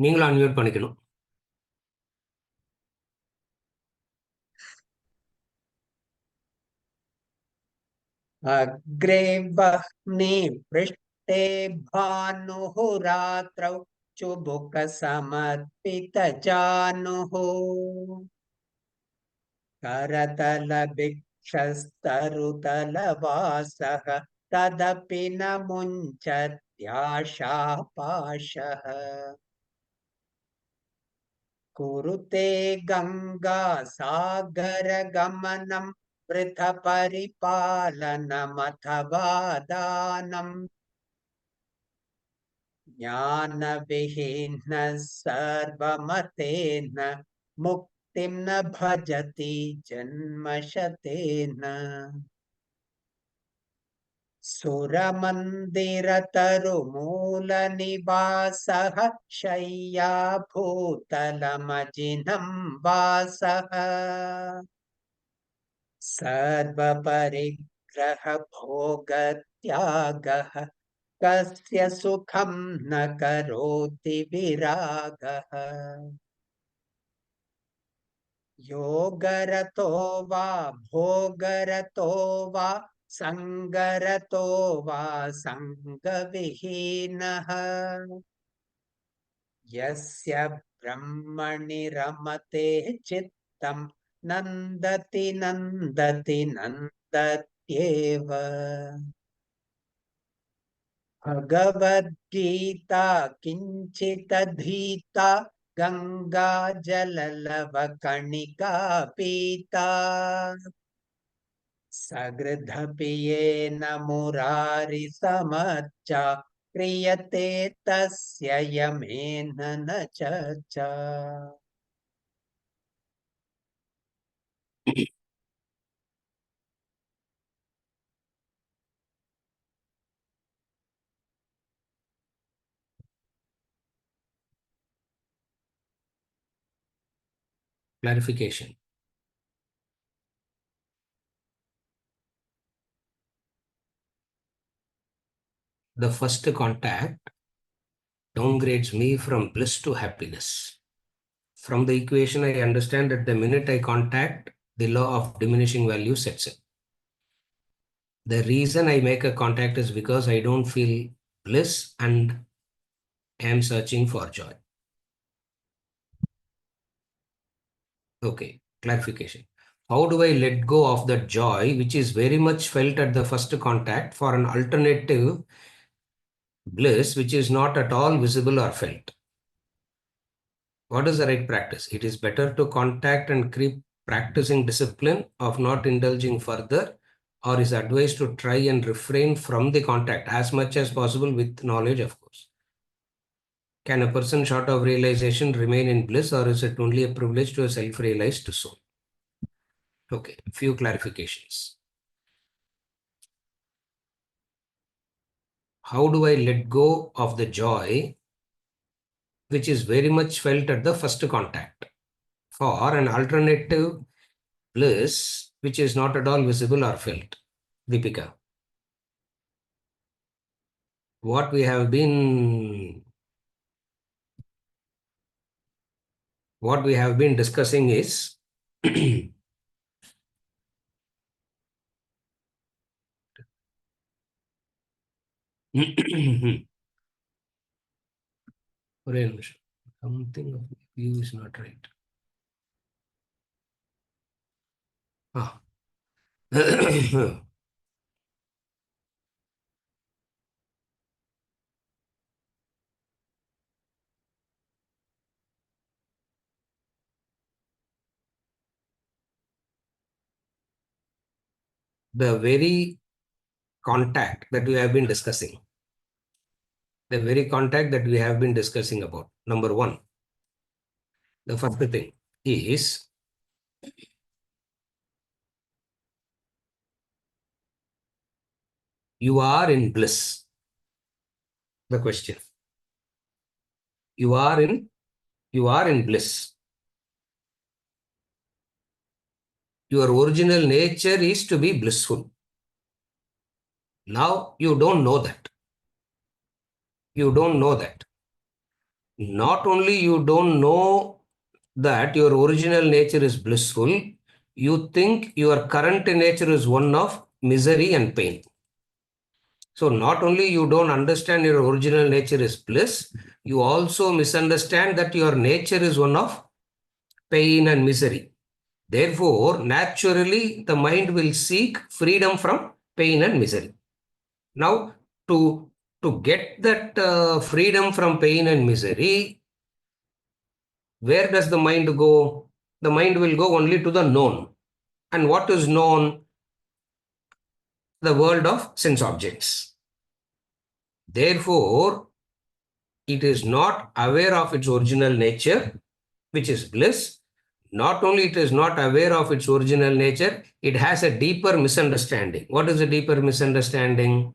நீங்களும் அன்மியூட் பண்ணிக்கணும். अग्रे वह्नि पृष्ठे भानुः रात्रौ चुबुकसमर्पितजानुः करतलभिक्षस्तरुतलवासः तदपि न मुञ्चत्याशापाशः कुरुते गंगा सागर गमनं वृथ परिपालनमथवा दानम् ज्ञानविहीनः सर्वमतेन मुक्तिं न भजति जन्मशतेन सुरमन्दिरतरुमूलनिवासः शय्याभूतलमजिनं वासः सर्वपरिग्रहभोगत्यागः कस्य सुखं न करोति विरागः योगरतो वा भोगरतो वा संगरतो वा संगविहीनः यस्य ब्रह्मणि रमते चित्तं नन्दति नन्दति नन्दत्येव भगवद्गीता किञ्चिदधीता गंगा जललवकणिका पीता सगृधपि येन मुरारिसमच्चा क्रियते तस्य यमेन न चर्चा Clarification. The first contact downgrades me from bliss to happiness. From the equation, I understand that the minute I contact, the law of diminishing value sets in. The reason I make a contact is because I don't feel bliss and am searching for joy. Okay, clarification. How do I let go of that joy, which is very much felt at the first contact, for an alternative bliss, which is not at all visible or felt? What is the right practice? It is better to contact and keep practicing discipline of not indulging further, or is advised to try and refrain from the contact as much as possible with knowledge, of course. Can a person short of realization remain in bliss, or is it only a privilege to a self-realized soul? Okay, few clarifications. How do I let go of the joy which is very much felt at the first contact, for an alternative bliss which is not at all visible or felt? Deepika. What we have been discussing is something of view is not right. The very contact that we have been discussing, about, number one, the first thing is you are in bliss. The question, you are in bliss. Your original nature is to be blissful. Now you don't know that. Not only you don't know that your original nature is blissful, you think your current nature is one of misery and pain. So not only you don't understand your original nature is bliss, you also misunderstand that your nature is one of pain and misery. Therefore, naturally, the mind will seek freedom from pain and misery. Now, to get that freedom from pain and misery, where does the mind go? The mind will go only to the known. And what is known? The world of sense objects. Therefore, it is not aware of its original nature, which is bliss. Not only it is not aware of its original nature, it has a deeper misunderstanding. What is a deeper misunderstanding?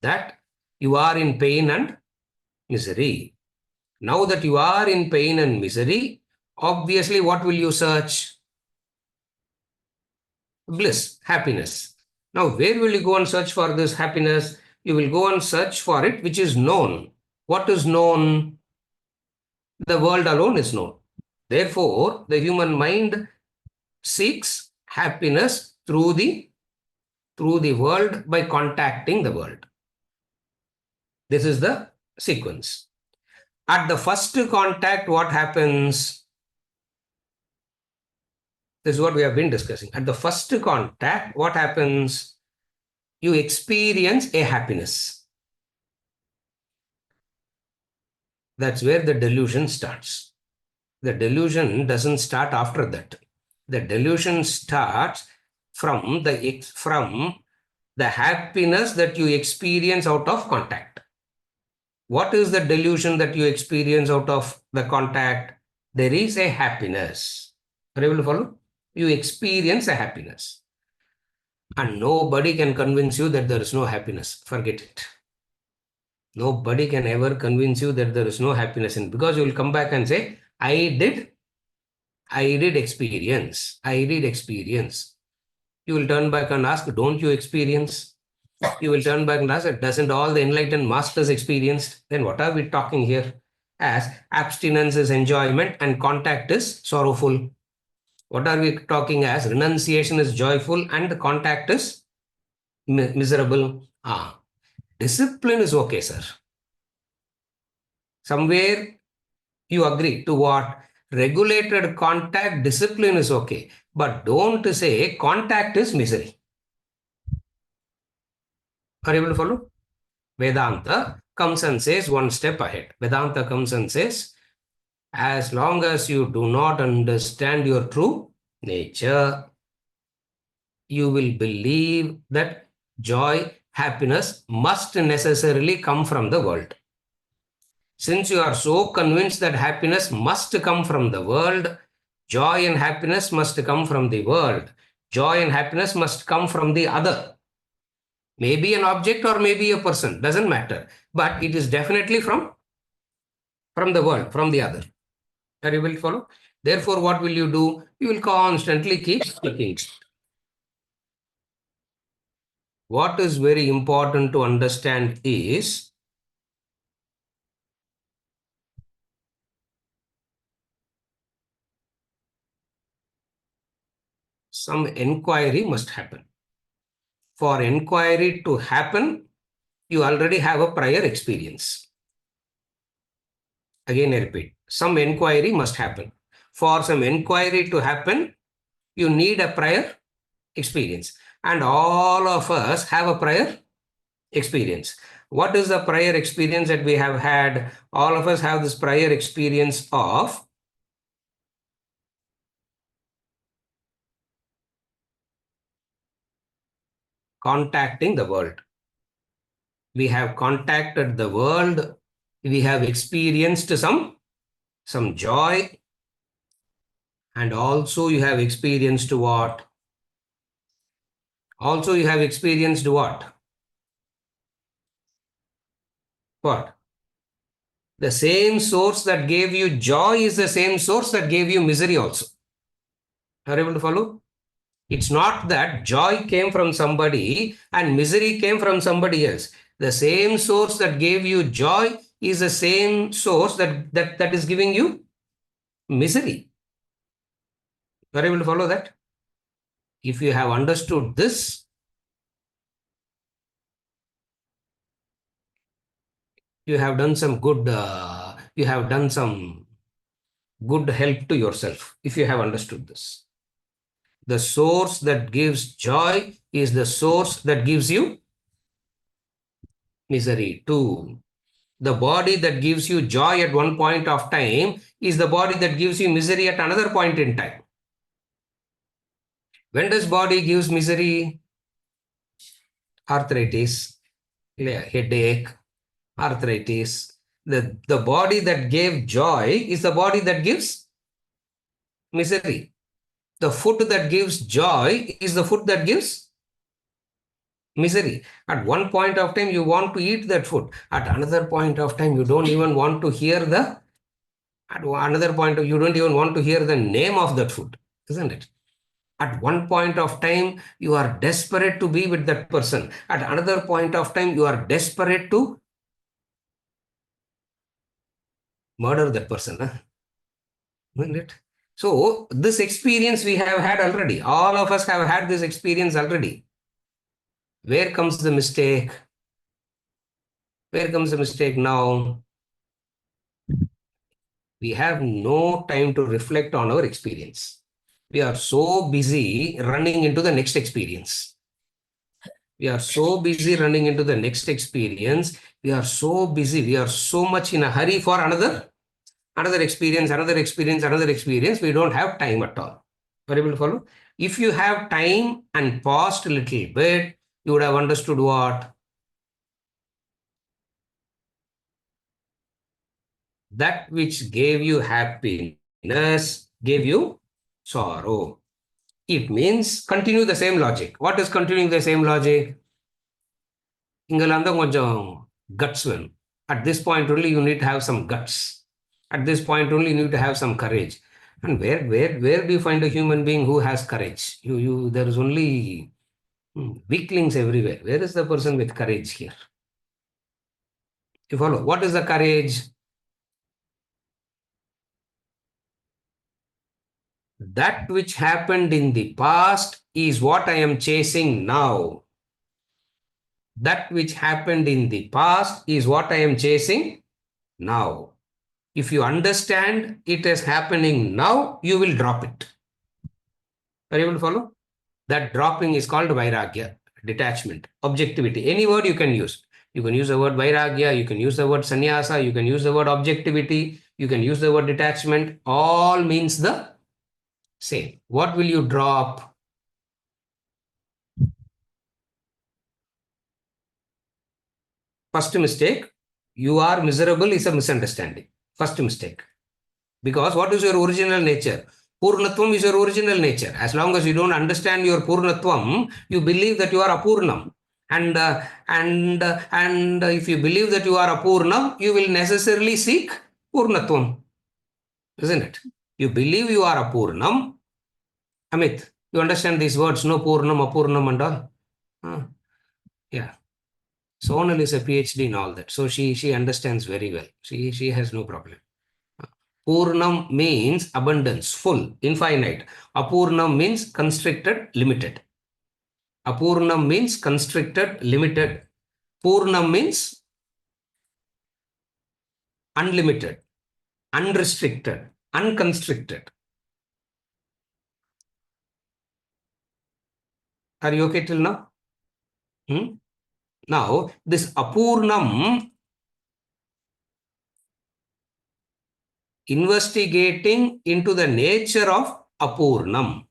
That you are in pain and misery. Now that you are in pain and misery, obviously what will you search? Bliss, happiness. Now, where will you go and search for this happiness? You will go and search for it, which is known. What is known? The world alone is known. Therefore, the human mind seeks happiness through the world by contacting the world. This is the sequence. At the first contact, what happens? This is what we have been discussing. At the first contact, what happens? You experience a happiness. That's where the delusion starts. The delusion doesn't start after that. The delusion starts from the happiness that you experience out of contact. What is the delusion that you experience out of the contact? There is a happiness. Are you able to follow? You experience a happiness. And nobody can convince you that there is no happiness. Forget it. Nobody can ever convince you that there is no happiness in, because you will come back and say, I did experience. I did experience. You will turn back and ask, don't you experience? You will turn back and ask, doesn't all the enlightened masters experienced? Then what are we talking here? As abstinence is enjoyment and contact is sorrowful. What are we talking as? Renunciation is joyful and contact is miserable. Discipline is okay, sir. Somewhere you agree to what? Regulated contact, discipline is okay. But don't say contact is misery. Are you able to follow? Vedanta comes and says one step ahead. Vedanta comes and says, as long as you do not understand your true nature, you will believe that joy, happiness must necessarily come from the world. Since you are so convinced that happiness must come from the world, joy and happiness must come from the world. Joy and happiness must come from the other. Maybe an object or maybe a person, doesn't matter. But it is definitely from the world, from the other. Are you able to follow? Therefore, what will you do? You will constantly keep speaking. What is very important to understand is some inquiry must happen. For inquiry to happen, you already have a prior experience. Again, I repeat, some inquiry must happen. For some inquiry to happen, you need a prior experience. And all of us have a prior experience. What is the prior experience that we have had? All of us have this prior experience of contacting the world. We have contacted the world. We have experienced some joy. And also you have experienced what? Also you have experienced what? What? The same source that gave you joy is the same source that gave you misery also. Are you able to follow? It's not that joy came from somebody and misery came from somebody else. The same source that gave you joy is the same source that is giving you misery. You are able to follow that? If you have understood this, you have done some good. You have done some good help to yourself if you have understood this. The source that gives joy is the source that gives you misery too. The body that gives you joy at one point of time is the body that gives you misery at another point in time. When does body gives misery? Arthritis, headache, arthritis. The body that gave joy is the body that gives misery. The food that gives joy is the food that gives misery. At one point of time, you want to eat that food. At another point of time, you don't even want to hear the. At another point, you don't even want to hear the name of that food, isn't it? At one point of time, you are desperate to be with that person. At another point of time, you are desperate to murder that person. Huh? Isn't it? So, this experience we have had already. All of us have had this experience already. Where comes the mistake? Where comes the mistake now? We have no time to reflect on our experience. We are so busy running into the next experience. We are so busy running into the next experience. We are so busy. We are so much in a hurry for another experience, another experience, another experience. We don't have time at all. Are you able to follow? If you have time and paused a little bit, you would have understood what? That which gave you happiness gave you sorrow. It means continue the same logic. What is continuing the same logic? இங்கெல்லாம் தான் கொஞ்சம் guts வேணும். At this point only you need to have some guts. At this point only you need to have some courage. And where do you find a human being who has courage? There is only weaklings everywhere. Where is the person with courage here? You follow? What is the courage? That which happened in the past is what I am chasing now. That which happened in the past is what I am chasing now. If you understand it is happening now, you will drop it. Are you able to follow? That dropping is called vairagya, detachment, objectivity. Any word you can use. You can use the word vairagya, you can use the word sannyasa, you can use the word objectivity, you can use the word detachment. All means the same. What will you drop? First mistake, you are miserable is a misunderstanding. First mistake. Because what is your original nature? Purnatvam is your original nature. As long as you don't understand your Purnatvam, you believe that you are Apurnam. And if you believe that you are Apurnam, you will necessarily seek Purnatvam. Isn't it? You believe you are Apurnam. Amit, you understand these words, no Purnam, Apurnam and all? Yeah. Sonal is a PhD in all that. So she understands very well. She has no problem. Purnam means abundance, full, infinite. Apurnam means constricted, limited. Apurnam means constricted, limited. Purnam means unlimited, unrestricted, unconstricted. Are you okay till now? Now, this Apurnam, investigating into the nature of Apurnam.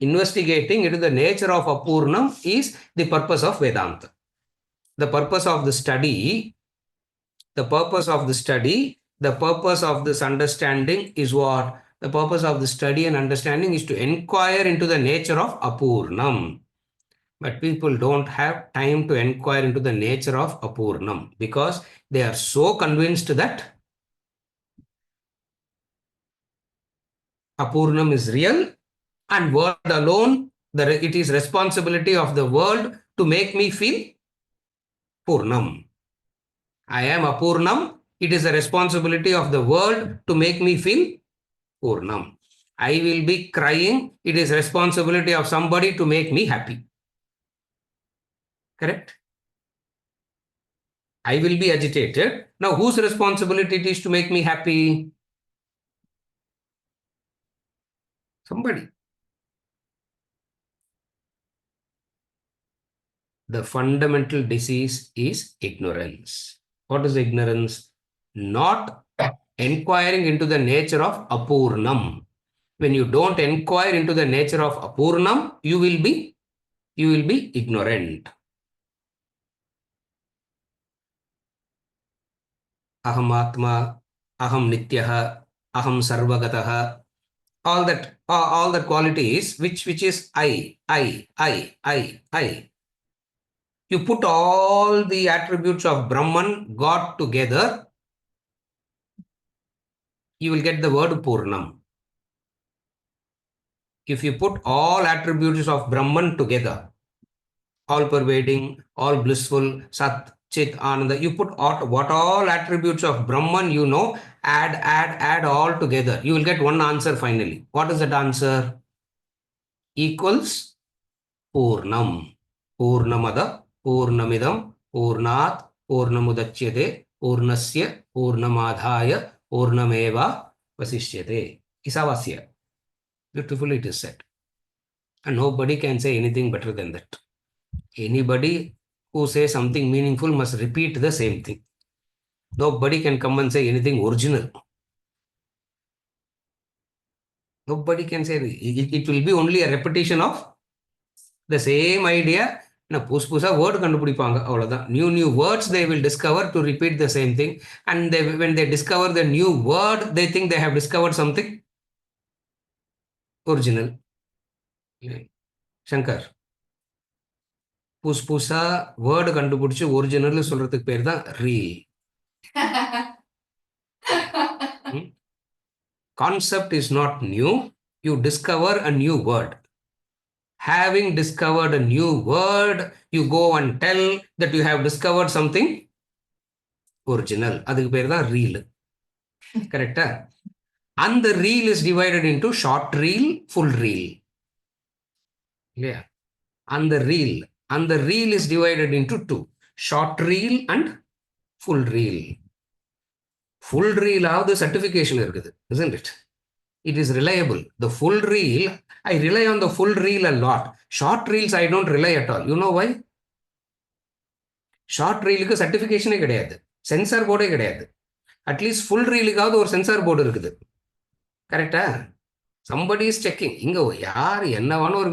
Investigating into the nature of Apurnam is the purpose of Vedanta. The purpose of the study, the purpose of this understanding is what? The purpose of the study and understanding is to inquire into the nature of Apurnam. But people don't have time to inquire into the nature of Apurnam because they are so convinced that Apurnam is real and world alone, it is responsibility of the world to make me feel Purnam. I am Apurnam. It is the responsibility of the world to make me feel Purnam. I will be crying. It is responsibility of somebody to make me happy. Correct? I will be agitated. Now, whose responsibility it is to make me happy? Somebody. The fundamental disease is ignorance. What is ignorance? Not inquiring into the nature of Apurnam. When you don't inquire into the nature of Apurnam, you will be ignorant. Aham Atma, Aham Nityah, Aham Sarvagatah. All that qualities which is I. You put all the attributes of Brahman, God together, you will get the word Purnam. If you put all attributes of Brahman together, all pervading, all blissful, Sat, Chit, Ananda, you put what all attributes of Brahman you know, add all together. You will get one answer finally. What is that answer? Equals Purnam. Purnamada, Purnamidam, Purnat, Purnamudachyate, Purnasya, Purnamadhaya, Purnameva, Vasishyate. Isavasya. Beautifully it is said. And nobody can say anything better than that. Anybody who says something meaningful must repeat the same thing. Nobody can come and say anything original. Nobody can say it will be only a repetition of the same idea. புதுசா word கண்டுபிடிப்பாங்க அவ்வளவுதான். New words they will discover to repeat the same thing, and when they discover the new word they think they have discovered something original. Shankar புதுசா word கண்டுபிடிச்சு original சொல்றதுக்கு பேர் தான் reel. Concept is not new. You discover a new word. Having discovered a new word, you go and tell that you have discovered something original. அதுக்கு பேர் தான் reel. கரெக்டா? And the reel is divided into short reel, full reel. Yeah. And the reel is divided into two. Short reel and full reel. Full reel ஆவது certification இருக்குது, isn't it? It is reliable. The full reel, I rely on the full reel a lot. Short reels I don't rely at all. You know why? Short ரீலுக்கு சர்டிஃபிகேஷனே கிடையாது, censor போர்டே கிடையாது. At least full ரீலுக்காவது ஒரு censor board இருக்குது. கரெக்டா? somebody is checking. இங்க யார் என்னவான ஒரு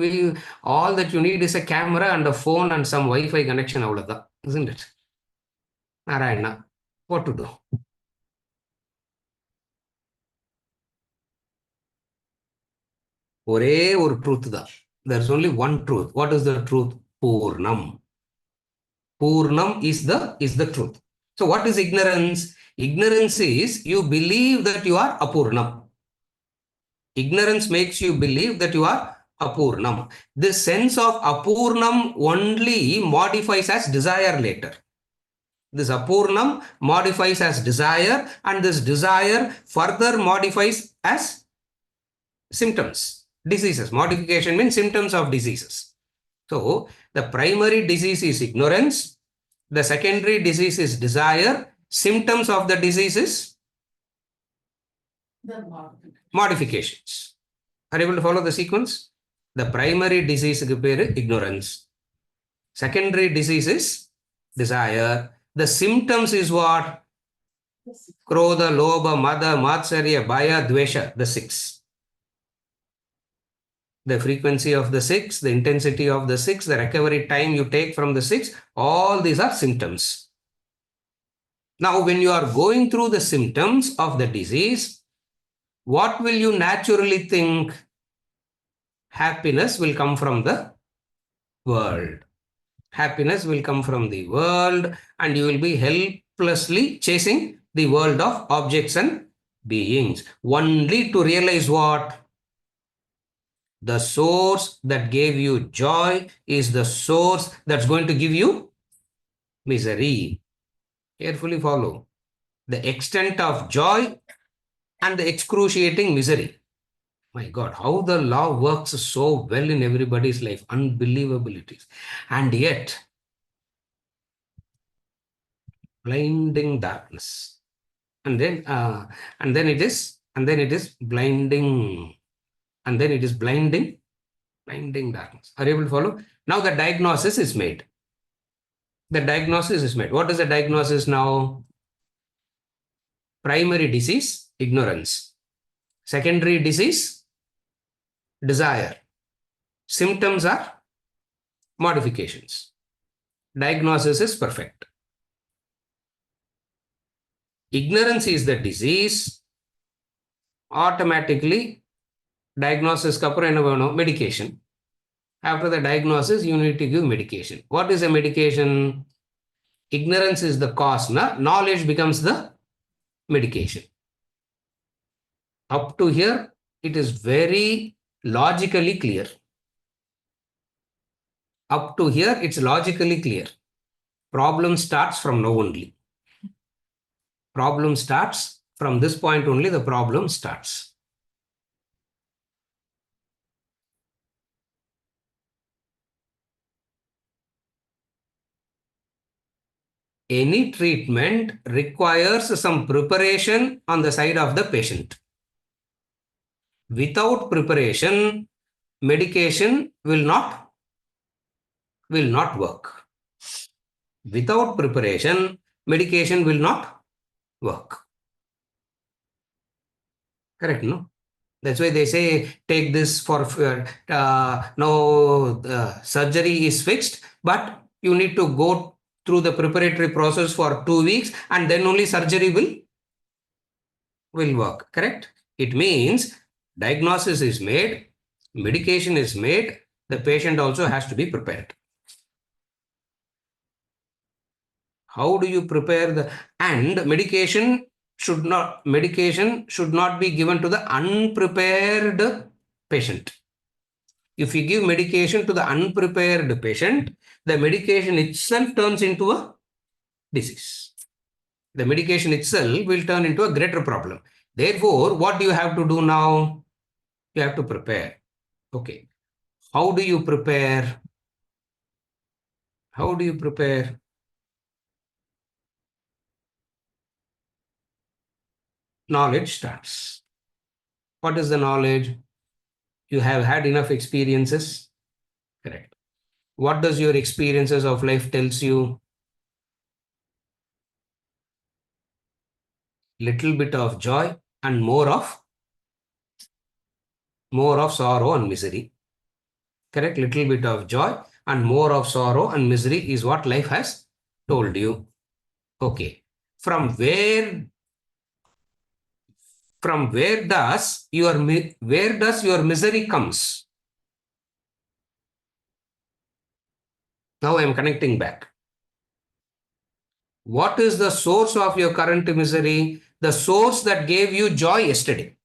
all that you need is a camera and a phone and some Wi-Fi connection, அவ்வளவுதான். isn't it? Narayana, what to do? ஒரே ஒரு ட்ரூத் தான். there is only one truth. What is the truth? Purnam. Purnam is the truth. So what is ignorance? Ignorance is you believe that you are Apurnam. Ignorance makes you believe that you are Apurnam. This sense of Apurnam only modifies as desire later. This Apurnam modifies as desire, and this desire further modifies as symptoms, diseases. Modification means symptoms of diseases. So the primary disease is ignorance. The secondary disease is desire. Symptoms of the disease is modifications. Are you able to follow the sequence? The primary disease is ignorance. Secondary disease is desire. The symptoms is what? Krodha, Lobha, Mada, Matsarya, Bhaya, Dvesha, the six. The frequency of the six, the intensity of the six, the recovery time you take from the six, all these are symptoms. Now, when you are going through the symptoms of the disease, what will you naturally think? Happiness will come from the world. Happiness will come from the world, and you will be helplessly chasing the world of objects and beings, only to realize what? The source that gave you joy is the source that's going to give you misery. Carefully follow. The extent of joy and the excruciating misery. My God, how the law works so well in everybody's life. Unbelievable it is. And yet, blinding darkness. And then, it is blinding. And then it is blinding darkness. Are you able to follow? Now the diagnosis is made. The diagnosis is made. What is the diagnosis now? Primary disease, ignorance. Secondary disease, desire. Symptoms are modifications. Diagnosis is perfect. Ignorance is the disease. Automatically, diagnosis medication. After the diagnosis, you need to give medication. What is a medication? Ignorance is the cause. Knowledge becomes the medication. Up to here, it is very logically clear. Up to here, it's logically clear. Problem starts from now only. Problem starts from this point only, the problem starts. Any treatment requires some preparation on the side of the patient. Without preparation, medication will not work. Without preparation, medication will not work. Correct, no? That's why they say take this for no surgery is fixed, but you need to go through the preparatory process for 2 weeks and then only surgery will work. Correct? It means diagnosis is made, medication is made, the patient also has to be prepared. How do you prepare and medication should not be given to the unprepared patient. If you give medication to the unprepared patient, the medication itself turns into a disease. The medication itself will turn into a greater problem. Therefore, what do you have to do now? You have to prepare. Okay. How do you prepare? How do you prepare? Knowledge starts. What is the knowledge? You have had enough experiences. Correct. What does your experiences of life tells you? Little bit of joy and more of sorrow and misery. Correct? Little bit of joy and more of sorrow and misery is what life has told you. Okay. From where does your misery comes? Now I am connecting back. What is the source of your current misery? The source that gave you joy yesterday.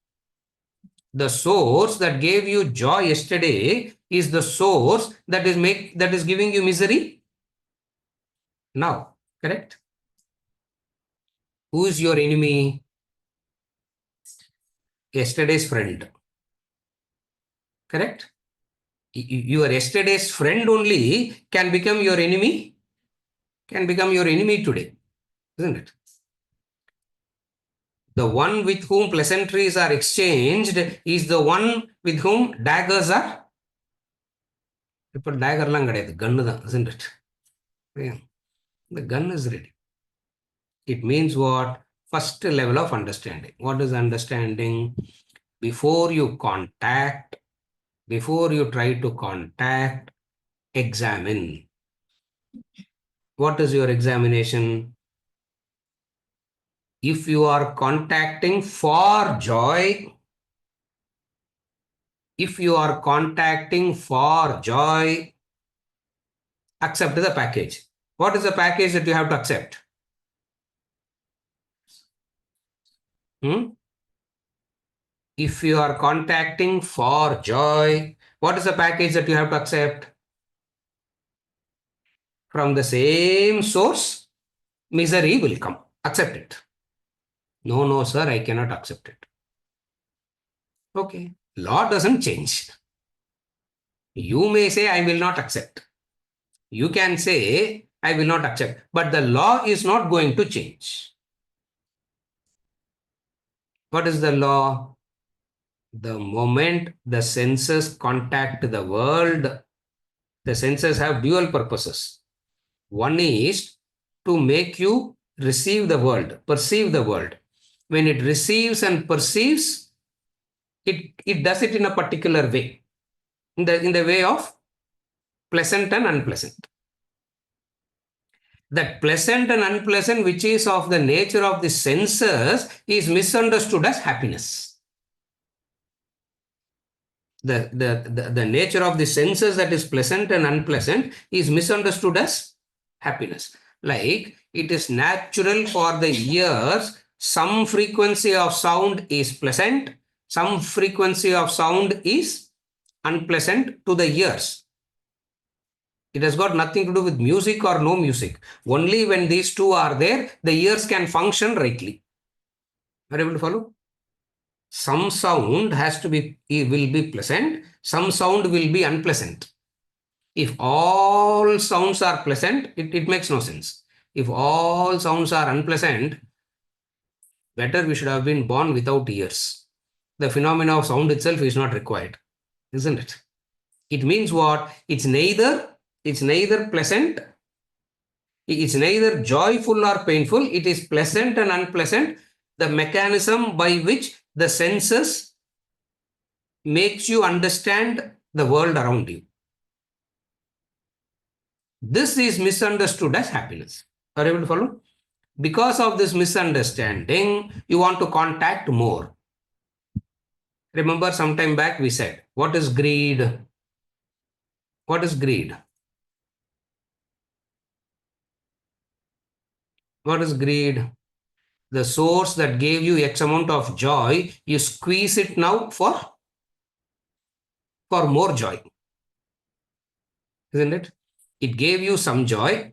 The source that gave you joy yesterday is the source that is giving you misery now. Correct? Who is your enemy? Yesterday's friend. Correct? Your yesterday's friend only can become your enemy today, isn't it? The one with whom pleasantries are exchanged is the one with whom daggers are. இப்போ டேகர்லாம் கிடையாது, கன்னு தான், isn't it? Yeah. The gun is ready. It means what? First level of understanding. What is understanding? Before you try to contact, examine. What is your examination? If you are contacting for joy, accept the package. What is the package that you have to accept? If you are contacting for joy, what is the package that you have to accept? From the same source, misery will come. Accept it. No, no, sir, I cannot accept it. Okay. Law doesn't change. You may say, I will not accept. You can say, I will not accept. But the law is not going to change. What is the law? The moment the senses contact the world, the senses have dual purposes. One is to make you receive the world, perceive the world. When it receives and perceives, it does it in a particular way, in the way of pleasant and unpleasant. That pleasant and unpleasant, which is of the nature of the senses, is misunderstood as happiness. The nature of the senses that is pleasant and unpleasant is misunderstood as happiness. Like it is natural for the ears, some frequency of sound is pleasant, some frequency of sound is unpleasant to the ears. It has got nothing to do with music or no music. Only when these two are there, the ears can function rightly. Are you able to follow? Some sound will be pleasant, some sound will be unpleasant. If all sounds are pleasant, it makes no sense. If all sounds are unpleasant, better we should have been born without ears. The phenomena of sound itself is not required, isn't it? It means what? It's neither pleasant, it's neither joyful or painful, it is pleasant and unpleasant. The mechanism by which the senses makes you understand the world around you. This is misunderstood as happiness. Are you able to follow? Because of this misunderstanding, you want to contact more. Remember, some time back we said, what is greed? What is greed? What is greed? The source that gave you X amount of joy, you squeeze it now for more joy. Isn't it? It gave you some joy.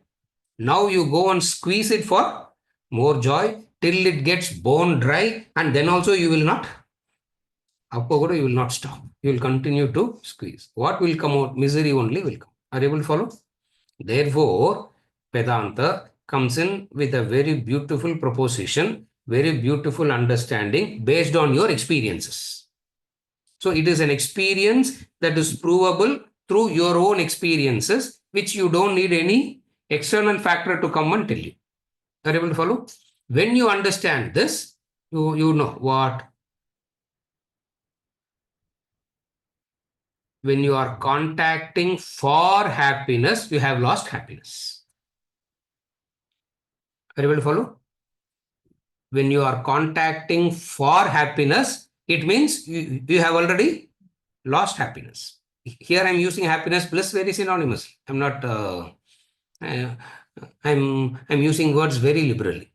Now you go and squeeze it for more joy till it gets bone dry, and then also you will not, you will not stop. You will continue to squeeze. What will come out? Misery only will come. Are you able to follow? Therefore, Vedanta comes in with a very beautiful proposition, very beautiful understanding based on your experiences. So it is an experience that is provable through your own experiences, which you don't need any external factor to come and tell you. Are you able to follow? When you understand this, you know what? When you are contacting for happiness, you have lost happiness. Are you able to follow? When you are contacting for happiness, it means you have already lost happiness. Here I'm using happiness bliss very synonymous. I'm not. Uh, I'm using words very liberally.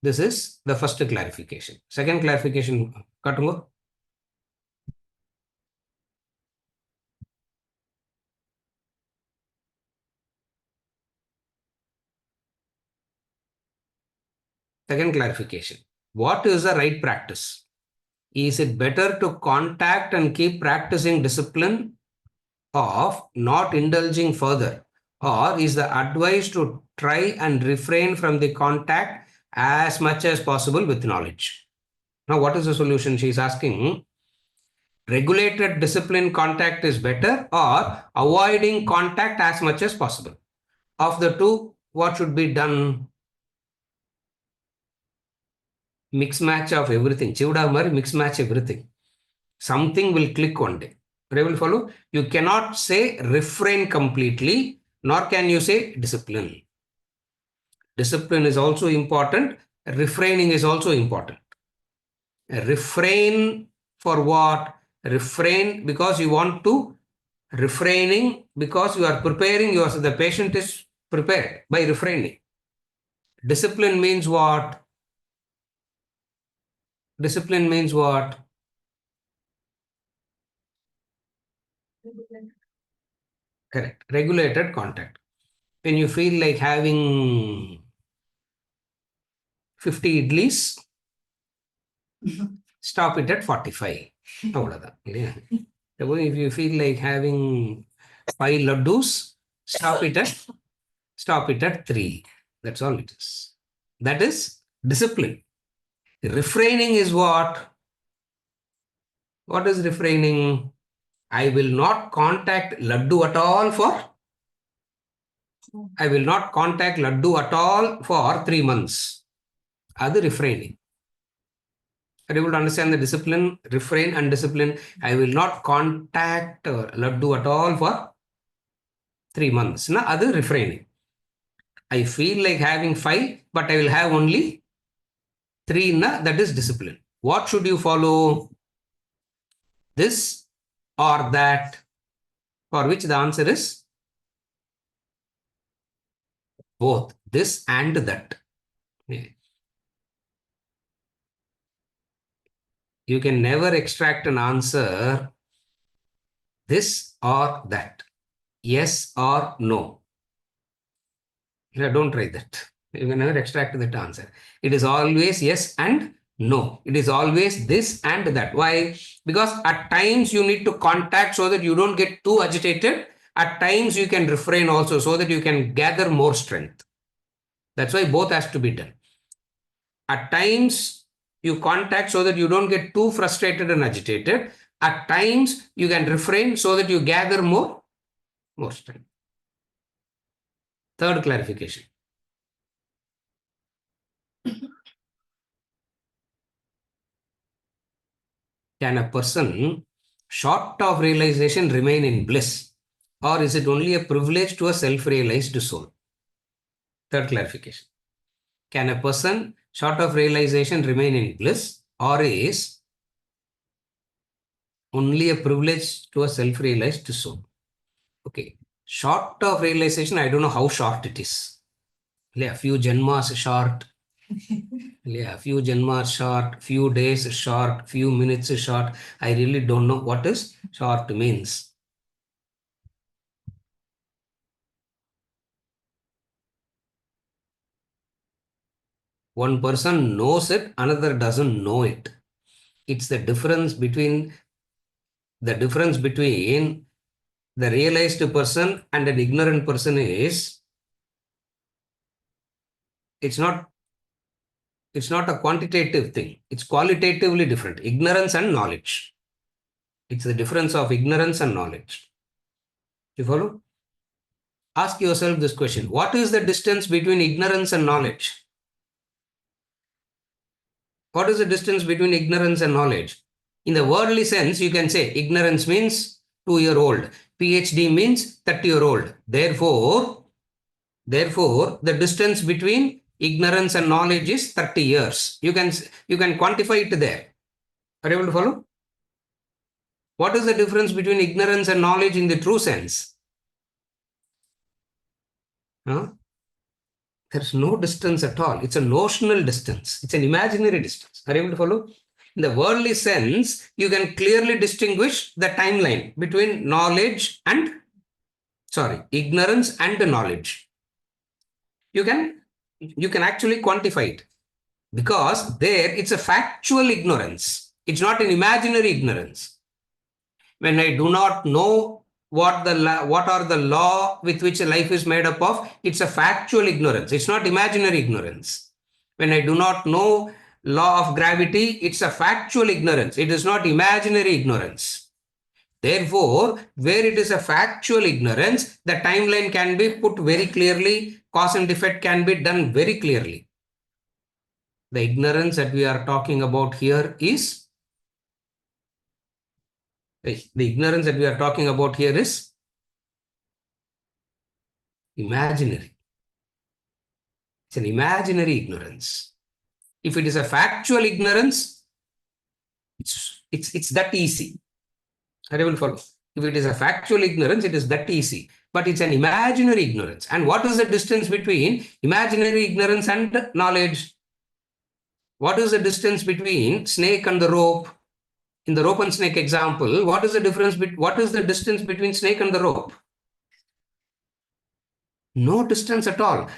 This is the first clarification. Second clarification, Katungo. Second clarification. What is the right practice? Is it better to contact and keep practicing discipline of not indulging further? Or is the advice to try and refrain from the contact as much as possible with knowledge? Now, what is the solution? She is asking, regulated discipline contact is better or avoiding contact as much as possible? Of the two, what should be done? Mix match of everything. Chivda Mari, mix match everything. Something will click one day. Are you able to follow? You cannot say refrain completely, nor can you say discipline. Discipline is also important. Refraining is also important. Refrain for what? Refrain because you want to. Refraining because you are preparing yourself. The patient is prepared by refraining. Discipline means what? Discipline means what? Correct. Regulated contact. When you feel like having 50 idlis, stop it at 45. அவ்வளவுதான் இல்லையா? If you feel like having 5 laddus, stop it at 3. That's all it is. That is discipline. Refraining is what? What is refraining? I will not contact laddu at all for I will not contact laddu at all for 3 months. That's refraining. Are you able to understand the discipline, refrain and discipline? I will not contact laddu at all for 3 months. Na, that's refraining. I feel like having 5, but I will have only 3. Na, that is discipline. What should you follow? This or that? For which the answer is both. This and that. You can never extract an answer this or that, yes or no. Don't try that. You can never extract that answer. It is always yes and no. It is always this and that. Why? Because at times you need to contact so that you don't get too agitated. At times you can refrain also so that you can gather more strength. That's why both has to be done. At times you contact so that you don't get too frustrated and agitated. At times you can refrain so that you gather more strength. Third clarification. Can a person short of realization remain in bliss, or is it only a privilege to a self-realized soul? Third clarification. Can a person short of realization remain in bliss, or is only a privilege to a self-realized soul? Okay. Short of realization, I don't know how short it is. A few janmas short. A few janmas short, few days short, few minutes short. I really don't know what is short means. One person knows it, another doesn't know it. It's the difference between the realized person and an ignorant person is it's not a quantitative thing. It's qualitatively different. Ignorance and knowledge. It's the difference of ignorance and knowledge. You follow? Ask yourself this question. What is the distance between ignorance and knowledge? What is the distance between ignorance and knowledge? In the worldly sense, you can say ignorance means 2-year-old. PhD means 30-year-old. Therefore, the distance between ignorance and knowledge is 30 years. You can quantify it there. Are you able to follow? What is the difference between ignorance and knowledge in the true sense? Huh? There's no distance at all. It's a notional distance. It's an imaginary distance. Are you able to follow? In the worldly sense, you can clearly distinguish the timeline between ignorance and knowledge. You can actually quantify it because there it's a factual ignorance. It's not an imaginary ignorance. When I do not know what are the law with which life is made up of, it's a factual ignorance. It's not imaginary ignorance. When I do not know law of gravity, it's a factual ignorance. It is not imaginary ignorance. Therefore, where it is a factual ignorance, the timeline can be put very clearly, cause and effect can be done very clearly. The ignorance that we are talking about here is imaginary. It's an imaginary ignorance. If it is a factual ignorance, it's that easy. Are you able to follow? If it is a factual ignorance, it is that easy. But it's an imaginary ignorance. And what is the distance between imaginary ignorance and knowledge? What is the distance between snake and the rope? In the rope and snake example, what is the distance between snake and the rope? No distance at all.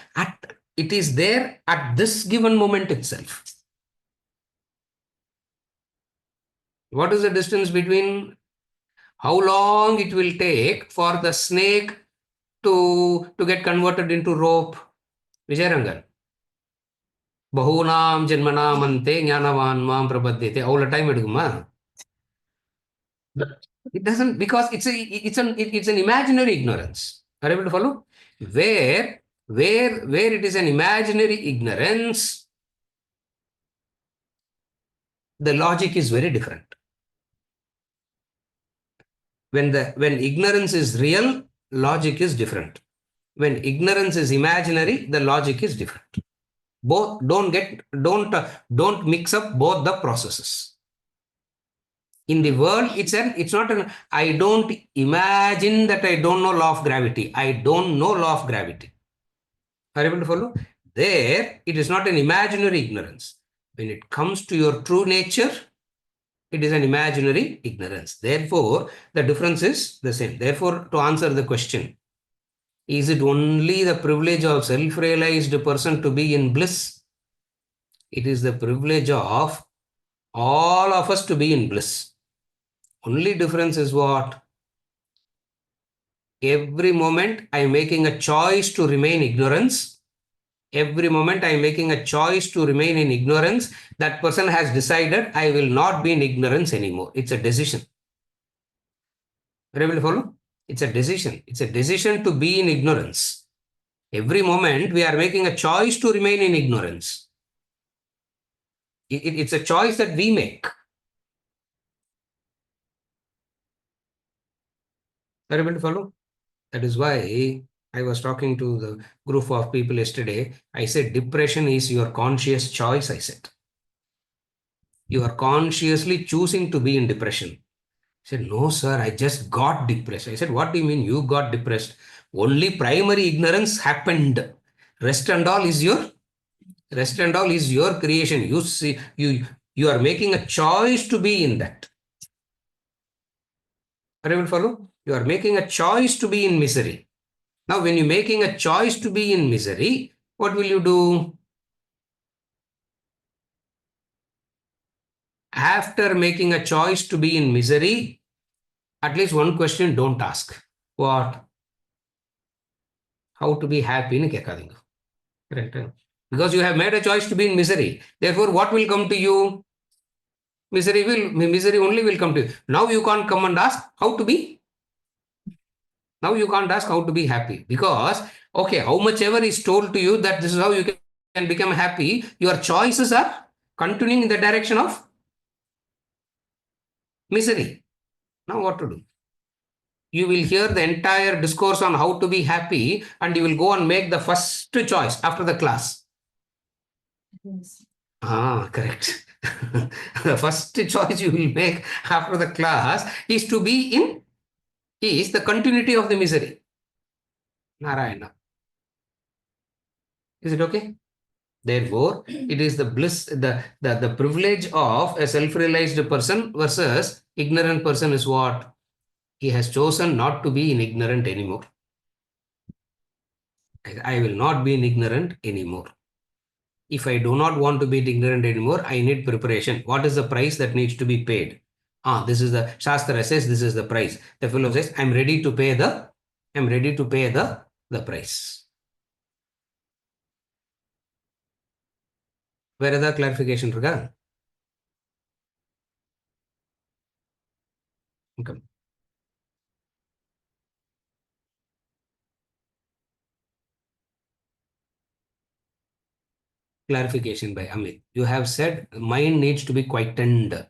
It is there at this given moment itself. What is the distance between how long it will take for the snake to get converted into rope? Vijayarangan. Bahunam janmanamante jnanavan mam prapadyate. All the time eduguma. It doesn't, because it's an imaginary ignorance. Are you able to follow? Where it is an imaginary ignorance, the logic is very different. When ignorance is real, logic is different. When ignorance is imaginary, the logic is different. Both don't mix up both the processes. In the world, it's not an I don't imagine that I don't know law of gravity. I don't know law of gravity. Are you able to follow? There, it is not an imaginary ignorance. When it comes to your true nature, it is an imaginary ignorance. Therefore, the difference is the same. Therefore, to answer the question, is it only the privilege of self-realized person to be in bliss? It is the privilege of all of us to be in bliss. Only difference is what? Every moment I am making a choice to remain ignorance. Every moment I am making a choice to remain in ignorance. That person has decided I will not be in ignorance anymore. It's a decision. Are you able to follow? It's a decision. It's a decision to be in ignorance. Every moment we are making a choice to remain in ignorance. It's a choice that we make. Are you able to follow? That is why I was talking to the group of people yesterday. I said, depression is your conscious choice, I said. You are consciously choosing to be in depression. I said, no, sir, I just got depressed. I said, what do you mean you got depressed? Only primary ignorance happened. Rest and all is your creation. You see, you are making a choice to be in that. Are you able to follow? You are making a choice to be in misery. Now, when you're making a choice to be in misery, what will you do? After making a choice to be in misery, at least one question don't ask. What? How to be happy in Kekadinga. Correct. Because you have made a choice to be in misery. Therefore, what will come to you? Misery only will come to you. Now you can't come and ask how to be. Now you can't ask how to be happy. Because, okay, how much ever is told to you that this is how you can become happy, your choices are continuing in the direction of misery. Now what to do? You will hear the entire discourse on how to be happy and you will go and make the first choice after the class. Yes. Correct. The first choice you will make after the class is to be in, is the continuity of the misery. Narayana. Is it okay? Therefore, it is the bliss, the privilege of a self-realized person versus ignorant person is what? He has chosen not to be in ignorant anymore. I will not be in ignorant anymore. If I do not want to be ignorant anymore, I need preparation. What is the price that needs to be paid? This is the Shastra says this is the price. The fellow says, I'm ready to pay the price. Where is the clarification? Okay. Clarification by Amit. You have said mind needs to be quietened.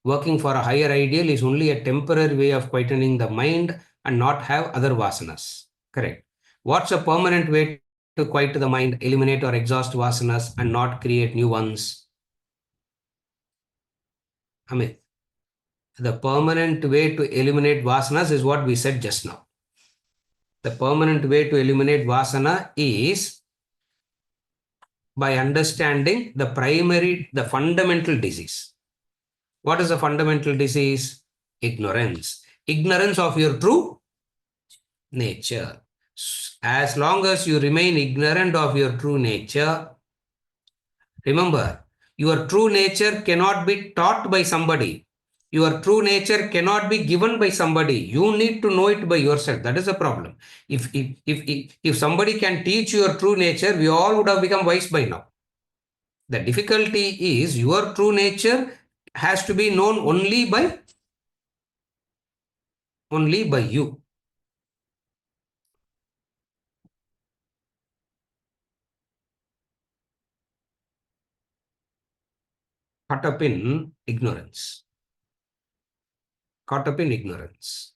Working for a higher ideal is only a temporary way of quietening the mind and not have other vasanas. Correct. What's a permanent way to quiet the mind, eliminate or exhaust vasanas and not create new ones? Amit. The permanent way to eliminate vasanas is what we said just now. The permanent way to eliminate vasana is by understanding the fundamental disease. What is the fundamental disease? Ignorance. Ignorance of your true nature. As long as you remain ignorant of your true nature, remember, your true nature cannot be taught by somebody. Your true nature cannot be given by somebody. You need to know it by yourself. That is the problem. If somebody can teach your true nature, we all would have become wise by now. The difficulty is your true nature has to be known only by you. Caught up in ignorance. Caught up in ignorance.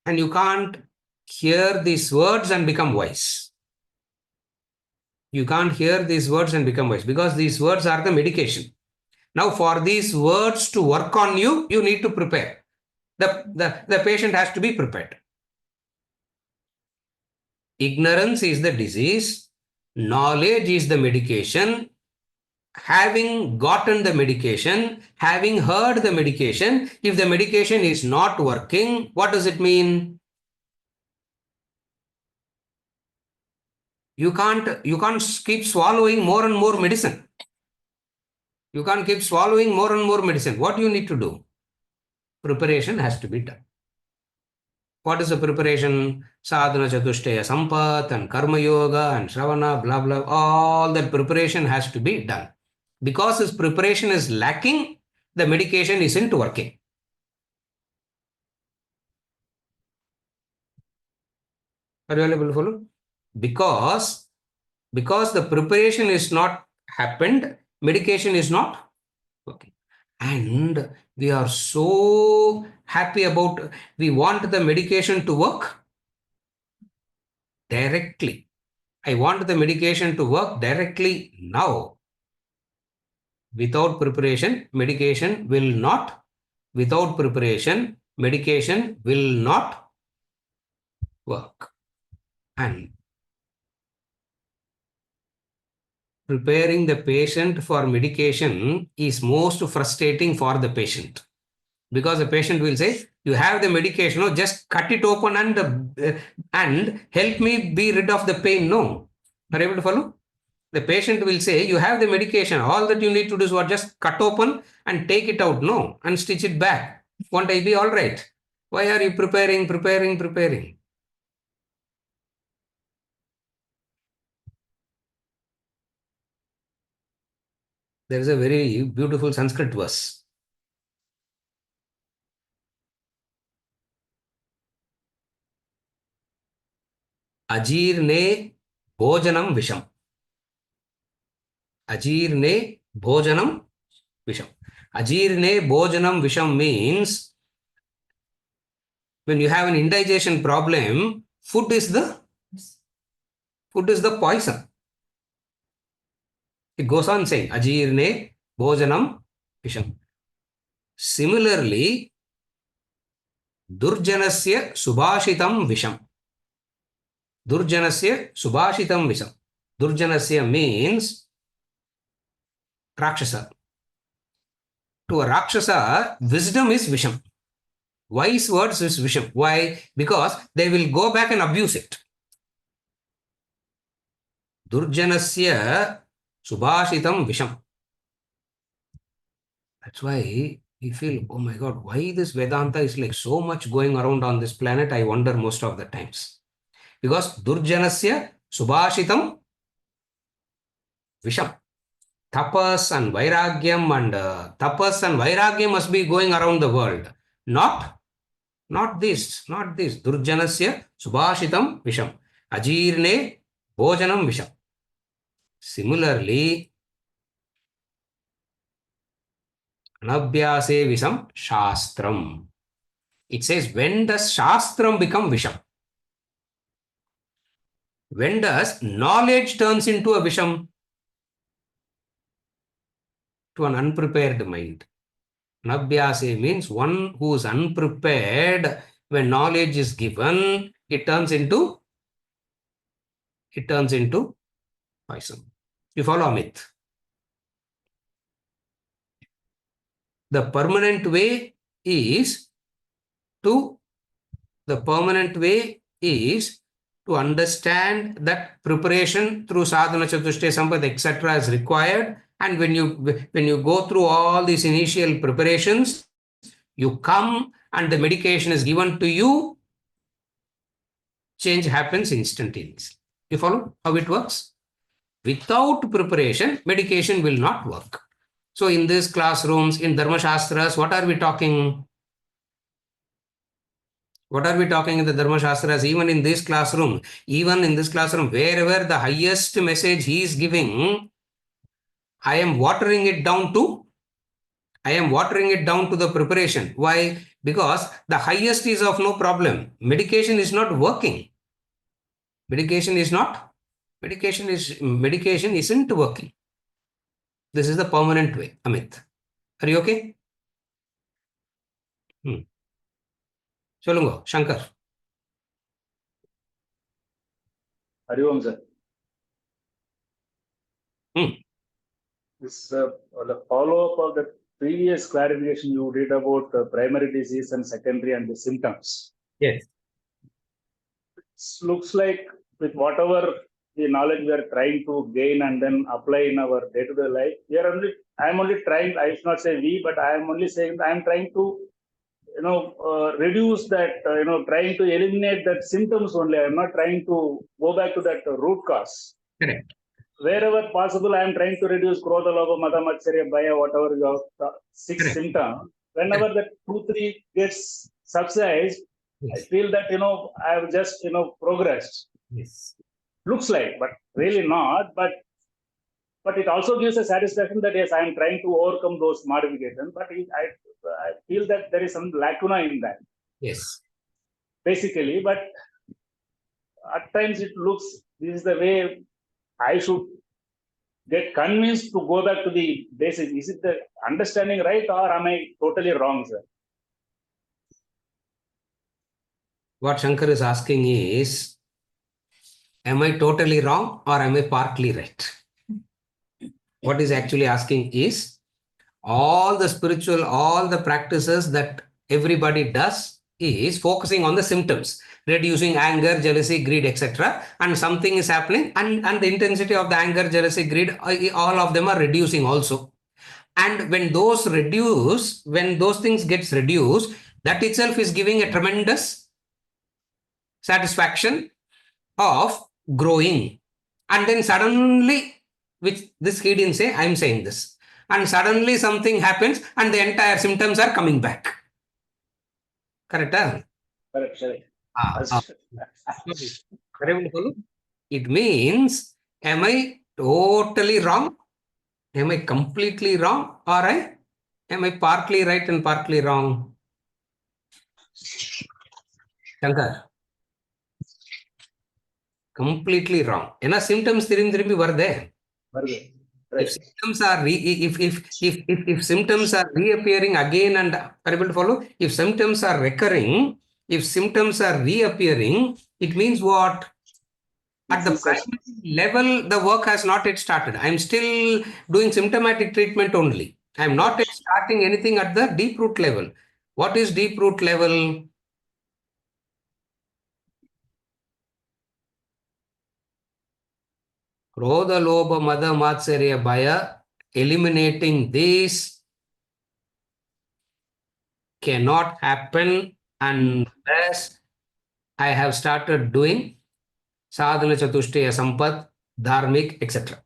And you can't hear these words and become wise. You can't hear these words and become wise because these words are the medication. Now, for these words to work on you, you need to prepare. The patient has to be prepared. Ignorance is the disease, knowledge is the medication. Having gotten the medication, having heard the medication, if the medication is not working, what does it mean? You can't keep swallowing more and more medicine. You can't keep swallowing more and more medicine. What you need to do? Preparation has to be done. What is the preparation? Sadhana Chatushtaya Sampat and Karma Yoga and Shravana, blah, blah. All that preparation has to be done. Because this preparation is lacking, the medication isn't working. Are you able to follow? Because the preparation is not happened, medication is not working. And we are so happy about, we want the medication to work directly. I want the medication to work directly now. Without preparation, medication will not, without preparation, medication will not work. And preparing the patient for medication is most frustrating for the patient. Because the patient will say, you have the medication, no, just cut it open and help me be rid of the pain. No. Are you able to follow? The patient will say, you have the medication. All that you need to do is what? Just cut open and take it out. No. And stitch it back. Won't I be all right? Why are you preparing? There is a very beautiful Sanskrit verse. Ajirne bhojanam visham. Ajirne bhojanam visham. Ajirne bhojanam visham means when you have an indigestion problem, food is the poison. It goes on saying, Ajirne bhojanam visham. Similarly, Durjanasya subhashitam visham. Durjanasya subhashitam visham. Durjanasya means Rakshasa. To a Rakshasa, wisdom is visham. Wise words is visham. Why? Because they will go back and abuse it. Durjanasya subhashitam visham. That's why we feel, oh my God, why this Vedanta is like so much going around on this planet? I wonder most of the times. Because Durjanasya subhashitam visham. Tapas and vairagyam must be going around the world. Not this. Durjanasya subhashitam visham. Ajirne bhojanam visham. Similarly, anabhyase visham shastram. It says, when does shastram become visham? When does knowledge turns into a visham? To an unprepared mind. Anabhyase means one who is unprepared. When knowledge is given, it turns into poison. You follow, Amit? The permanent way is to The permanent way is to understand that preparation through sadhana chatushtaya sampad etc. is required, and when you go through all these initial preparations, you come and the medication is given to you, change happens instantaneously. You follow how it works? Without preparation, medication will not work. So in these classrooms, in Dharma Shastras, what are we talking? What are we talking in the Dharma Shastras? Even in this classroom, wherever the highest message he is giving, I am watering it down to the preparation. Why? Because the highest is of no problem. Medication is not working. Medication isn't working. This is the permanent way. Amit, are you okay? சொல்லுங்க Shankar. Hariom sir. Hmm. This the follow-up of the previous clarification you did about primary disease and secondary and the symptoms. Yes. It looks like with whatever the knowledge we are trying to gain and then apply in our day-to-day life, I'm only trying, I should not say we, but I am only saying I am trying to reduce that, trying to eliminate that symptoms only. I am not trying to go back to that root cause. Correct. Wherever possible, I am trying to reduce Krodha, Lobha, Mada, Matsarya, Bhaya, whatever you have, 6 Correct. symptoms. Whenever that 2-3 gets subsidized, Yes. I feel that, I have just, progressed. Yes. Looks like, but really not. But it also gives a satisfaction that, yes, I am trying to overcome those modifications. But I feel that there is some lacuna in that. Yes. Basically, but at times it looks, this is the way I should get convinced to go back to the basics. Is it the understanding right, or am I totally wrong, sir? What Shankar is asking is, am I totally wrong or am I partly right? What is actually asking is, all the practices that everybody does is focusing on the symptoms, reducing anger, jealousy, greed, etc. And something is happening, and the intensity of the anger, jealousy, greed, all of them are reducing also. And when those things gets reduced, that itself is giving a tremendous satisfaction of growing. And then suddenly, which this he didn't say, I'm saying this, and suddenly something happens and the entire symptoms are coming back. Correct? Correct, sir. It means, am I totally wrong? Am I completely wrong? Or am I partly right and partly wrong? Shankar, completely wrong. Ena symptoms திரும்பி வருதே. If symptoms are if symptoms are reappearing again and are able to follow, if symptoms are recurring, if symptoms are reappearing, it means what? At the primary level, the work has not yet started. I'm still doing symptomatic treatment only. I'm not yet starting anything at the deep root level. What is deep root level? Krodha, Lobha, Mada, Matsarya, Bhaya. Eliminating these cannot happen unless I have started doing sadhana chatushtaya sampad, dharmik, etc.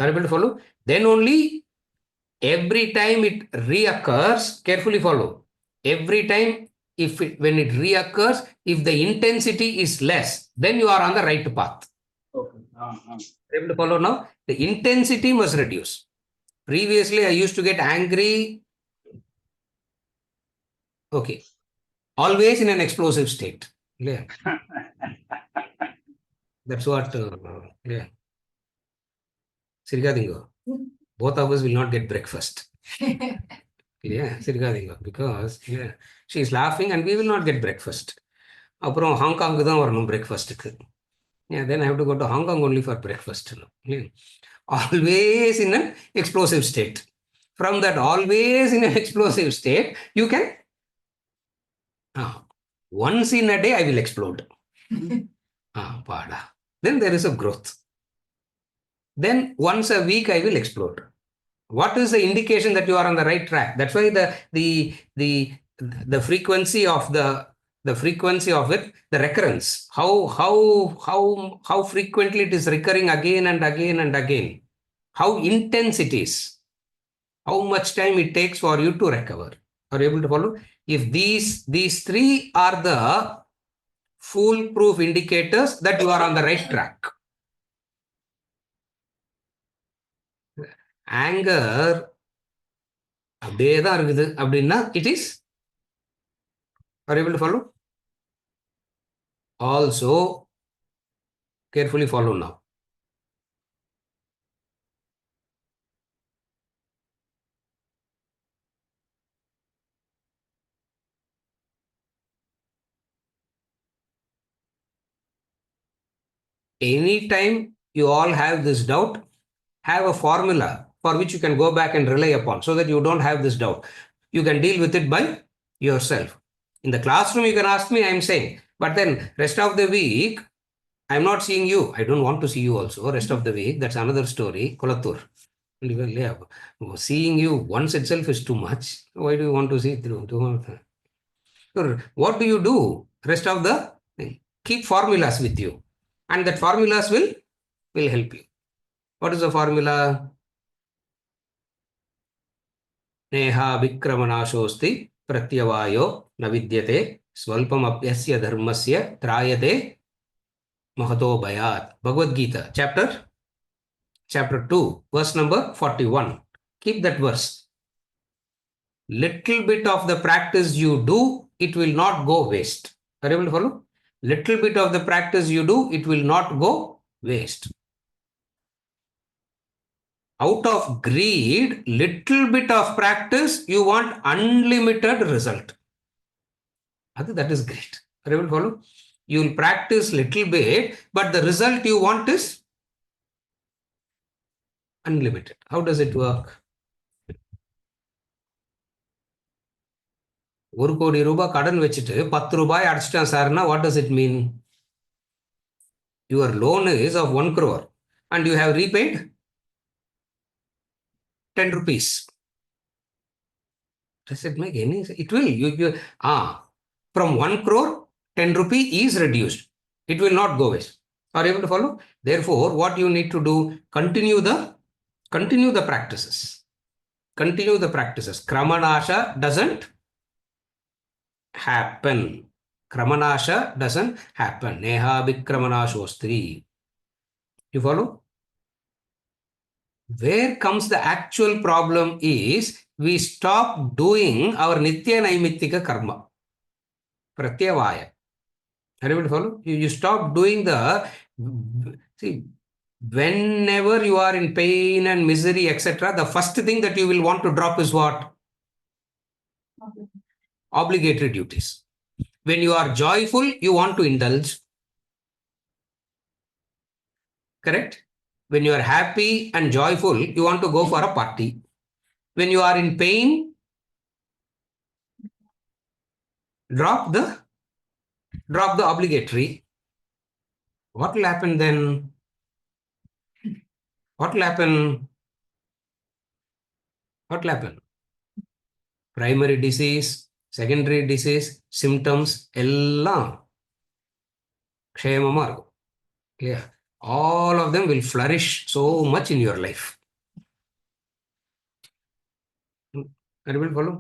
Are you able to follow? Then only every time it reoccurs, carefully follow. Every time, when it reoccurs, if the intensity is less, then you are on the right path. Okay. Are you able to follow now? The intensity must reduce. Previously, I used to get angry. Okay. Always in an explosive state. Yeah. That's what, yeah. Sirgadingo. Both of us will not get breakfast. Yeah, Sirgadingo. Because, yeah, she's laughing and we will not get breakfast. அப்புறம் ஹாங்காங்கு தான் வரணும் பிரேக்ஃபாஸ்ட்டுக்கு. Yeah, then I have to go to Hong Kong only for breakfast. Yeah. Always in an explosive state. From that always in an explosive state, you can Once in a day, I will explode. Pada. Then there is a growth. Then once a week, I will explode. What is the indication that you are on the right track? That's why the frequency of the frequency of it, the recurrence, how frequently it is recurring again and again and again, how intense it is, how much time it takes for you to recover. Are you able to follow? If these three are the foolproof indicators that you are on the right track. Anger அப்படியே தான் இருக்குது அப்படின்னா it is. Are you able to follow? Also, carefully follow now. Anytime you all have this doubt, have a formula for which you can go back and rely upon so that you don't have this doubt. You can deal with it by yourself. In the classroom, you can ask me, I'm saying, but then rest of the week, I'm not seeing you. I don't want to see you also. Rest of the week, that's another story. Kolatur. Seeing you once itself is too much. Why do you want to see through? What do you do? Rest of the keep formulas with you, and that formulas will help you. What is the formula? Neha vikramanasosti pratyavayo navidyate swalpam apyasya dharmasya trayate mahato bhayat. Bhagavad Gita, chapter 2, verse number 41. Keep that verse. Little bit of the practice you do, it will not go waste. Are you able to follow? Little bit of the practice you do, it will not go waste. Out of greed, little bit of practice, you want unlimited result. That is great. Are you able to follow? You will practice little bit, but the result you want is unlimited. How does it work? 1 கோடி ரூபாய் கடன் வச்சுட்டு 10 ரூபாய் அடிச்சிட்டான் சார்னா what does it mean? Your loan is of 1 crore and you have repaid 10 rupees. Does it make any sense? It will. From 1 crore, 10 rupee is reduced. It will not go waste. Are you able to follow? Therefore, what you need to do, continue the practices. Continue the practices. Kramanasha doesn't happen. Kramanasha doesn't happen. Neha vikramanashostri. You follow? Where comes the actual problem is we stop doing our nitya naimittika karma. Pratyavaya. Are you able to follow? You stop doing see, whenever you are in pain and misery, etc., the first thing that you will want to drop is what? Obligatory duties. When you are joyful, you want to indulge. Correct? When you are happy and joyful, you want to go for a party. When you are in pain, drop the obligatory. What will happen then? What will happen? Primary disease, secondary disease, symptoms, எல்லாம் க்ஷேமமா இருக்கும். Clear? All of them will flourish so much in your life. Are you able to follow?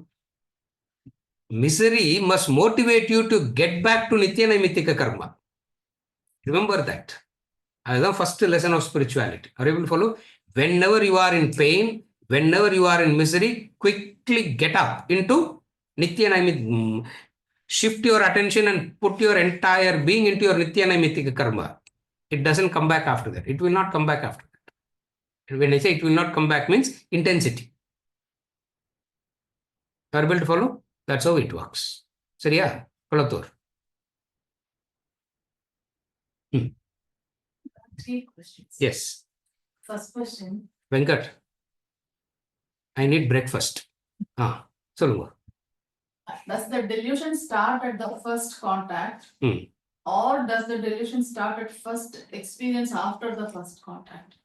Misery must motivate you to get back to Nitya Naimittika Karma. Remember that. That's the first lesson of spirituality. Are you able to follow? Whenever you are in pain, whenever you are in misery, quickly get up into Nitya Naimittika. Shift your attention and put your entire being into your Nitya Naimittika Karma. It doesn't come back after that. It will not come back after that. And when I say it will not come back means intensity. Are you able to follow? That's how it works. Seriya? Kolatur. 3 questions. Yes. First question. Venkat. I need breakfast. சொல்லுங்க. Does the delusion start at the first contact? Hmm. Or does the delusion start at first experience after the first contact?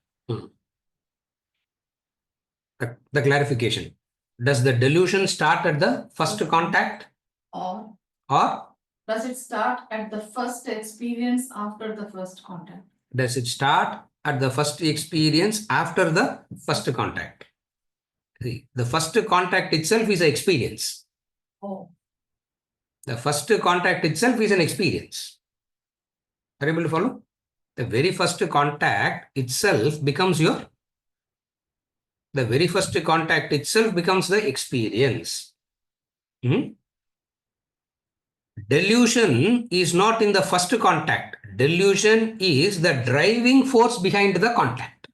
The clarification. Does the delusion start at the first contact Or or does it start at the first experience after the first contact? does it start at the first experience after the first contact? See, the first contact itself is an experience. Oh, The first contact itself is an experience. Are you able to follow? The very first contact itself becomes the very first contact itself becomes the experience. Hmm? Delusion is not in the first contact. Delusion is the driving force behind the contact.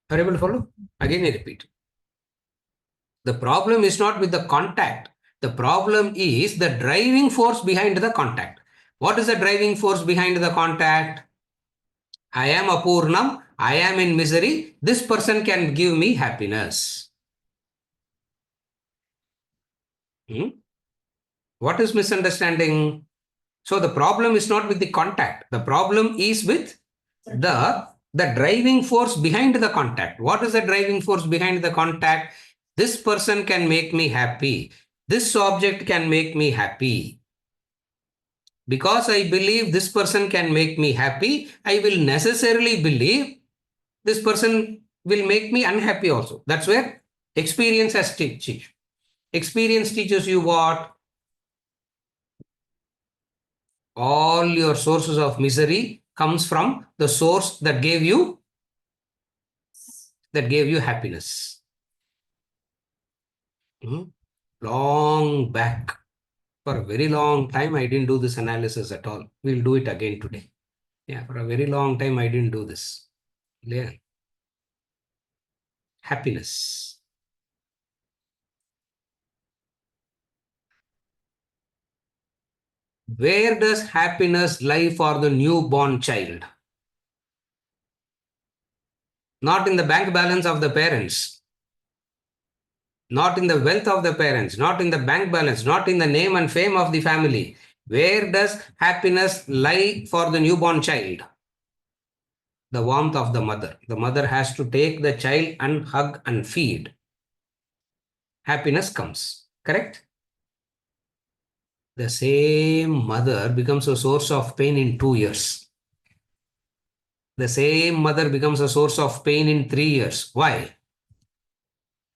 Are you able to follow? Again, I repeat. The problem is not with the contact. The problem is the driving force behind the contact. What is the driving force behind the contact? I am Apurnam. I am in misery. This person can give me happiness. Hmm? What is misunderstanding? So the problem is not with the contact. The problem is with the driving force behind the contact. What is the driving force behind the contact? This person can make me happy. This object can make me happy. Because I believe this person can make me happy, I will necessarily believe this person will make me unhappy also. That's where experience has teach. Experience teaches you what? All your sources of misery comes from the source that gave you happiness. Long back, for a very long time, I didn't do this analysis at all. We'll do it again today. Yeah, for a very long time, I didn't do this. Yeah. Happiness. Where does happiness lie for the newborn child? Not in the bank balance of the parents, not in the wealth of the parents, not in the bank balance, not in the name and fame of the family. Where does happiness lie for the newborn child? The warmth of the mother. The mother has to take the child and hug and feed. Happiness comes. Correct? The same mother becomes a source of pain in 2 years. The same mother becomes a source of pain in 3 years. Why?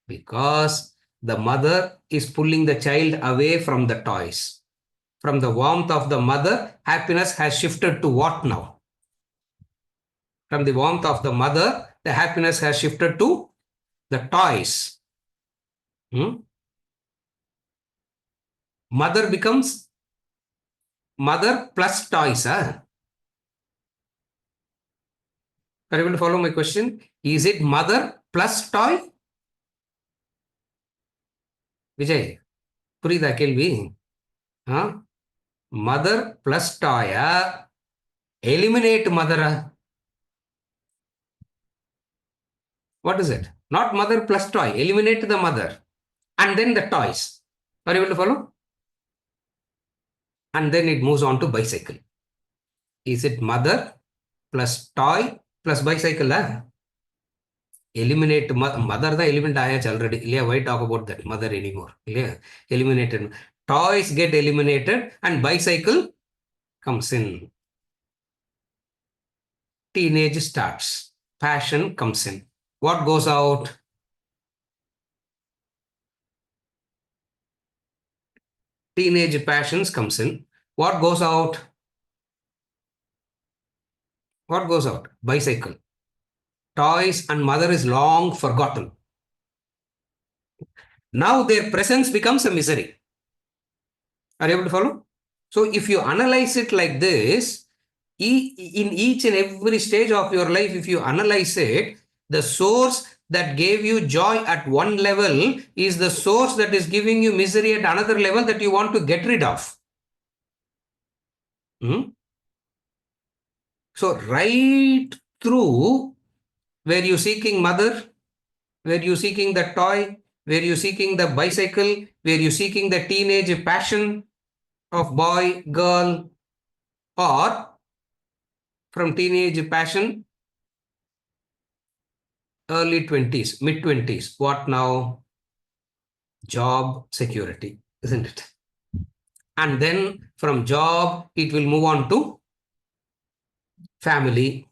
Because the mother is pulling the child away from the toys. From the warmth of the mother, happiness has shifted to what now? From the warmth of the mother, the happiness has shifted to the toys. Mother becomes mother plus toys. Huh? Are you able to follow my question? Is it mother plus toy? Vijay, புரியுதா கேள்வி? Mother plus toy. Eliminate mother. What is it? Not mother plus toy. Eliminate the mother. And then the toys. Are you able to follow? And then it moves on to bicycle. Is it mother plus toy plus bicycle? Eliminate mother the element ஆயாச்சு already. இல்லையா? Why talk about that mother anymore? இல்லையா? Eliminated. Toys get eliminated and bicycle comes in. Teenage starts. Passion comes in. What goes out? Teenage passions comes in. What goes out? What goes out? Bicycle. Toys and mother is long forgotten. Now their presence becomes a misery. Are you able to follow? So if you analyze it like this, in each and every stage of your life, if you analyze it, the source that gave you joy at one level is the source that is giving you misery at another level that you want to get rid of. So right through where you seeking mother, where you seeking the toy, Were you seeking the bicycle? Were you seeking the teenage passion of boy, girl, or from teenage passion, early 20s, mid 20s? What now? Job security, isn't it? And then from job, it will move on to family.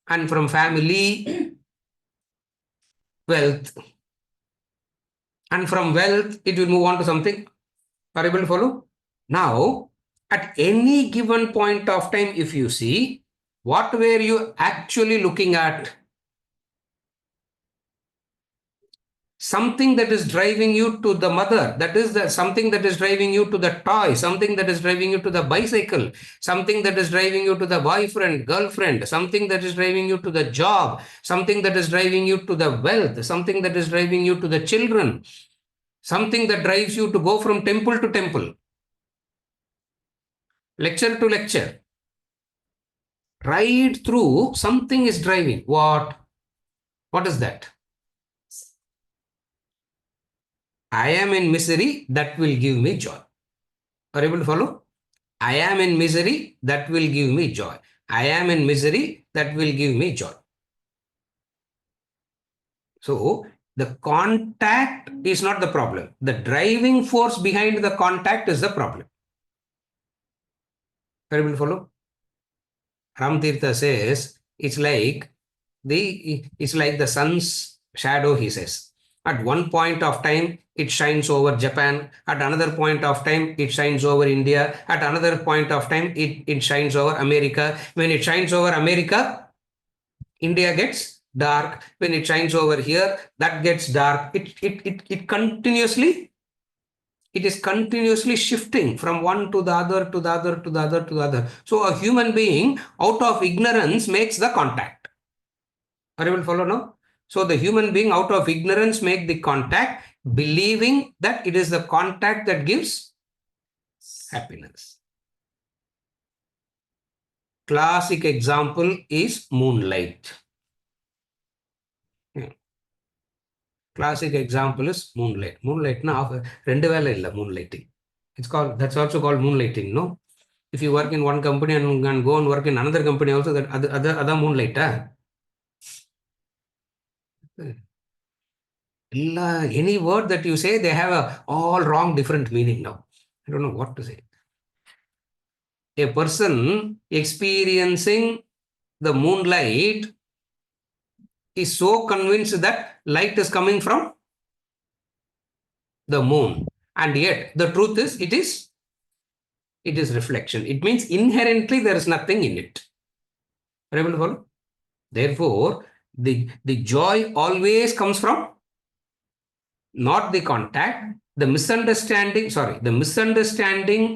And from family, wealth. And from wealth, it will move on to something. Are you able to follow? Now, at any given point of time, if you see, what were you actually looking at? Something that is driving you to the mother, that is the something that is driving you to the toy, something that is driving you to the bicycle, something that is driving you to the boyfriend, girlfriend, something that is driving you to the job, something that is driving you to the wealth, something that is driving you to the children, something that drives you to go from temple to temple, lecture to lecture. Right through, something is driving. What? What is that? I am in misery, that will give me joy. Are you able to follow? I am in misery, that will give me joy. I am in misery, that will give me joy. So, the contact is not the problem. The driving force behind the contact is the problem. Are you able to follow? Ramtirtha says, it's like the sun's shadow, he says. At one point of time, it shines over Japan. At another point of time, it shines over India. At another point of time, it shines over America. When it shines over America, India gets dark. When it shines over here, that gets dark. It continuously, it is continuously shifting from one to the other, to the other, to the other, to the other. So a human being, out of ignorance, makes the contact. Are you able to follow now? So the human being, out of ignorance, make the contact, believing that it is the contact that gives happiness. Classic example is moonlight. Classic example is moonlight. Moonlight na rendu vela illa moonlighting. That's also called moonlighting, no? If you work in one company and go and work in another company also, that other moonlight. Any word that you say, they have a all wrong, different meaning now. I don't know what to say. A person experiencing the moonlight is so convinced that light is coming from the moon. And yet the truth is, it is reflection. It means inherently there is nothing in it. Are you able to follow? Therefore, the joy always comes from not the contact. The misunderstanding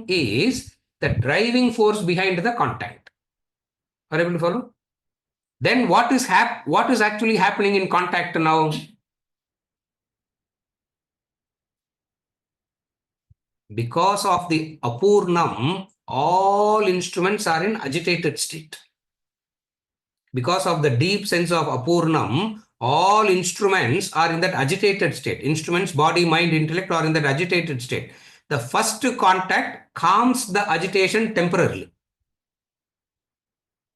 is the driving force behind the contact. Are you able to follow? Then what is actually happening in contact now? Because of the apurnam, all instruments are in agitated state. Because of the deep sense of apurnam, all instruments are in that agitated state. Instruments, body, mind, intellect are in that agitated state. The first contact calms the agitation temporarily.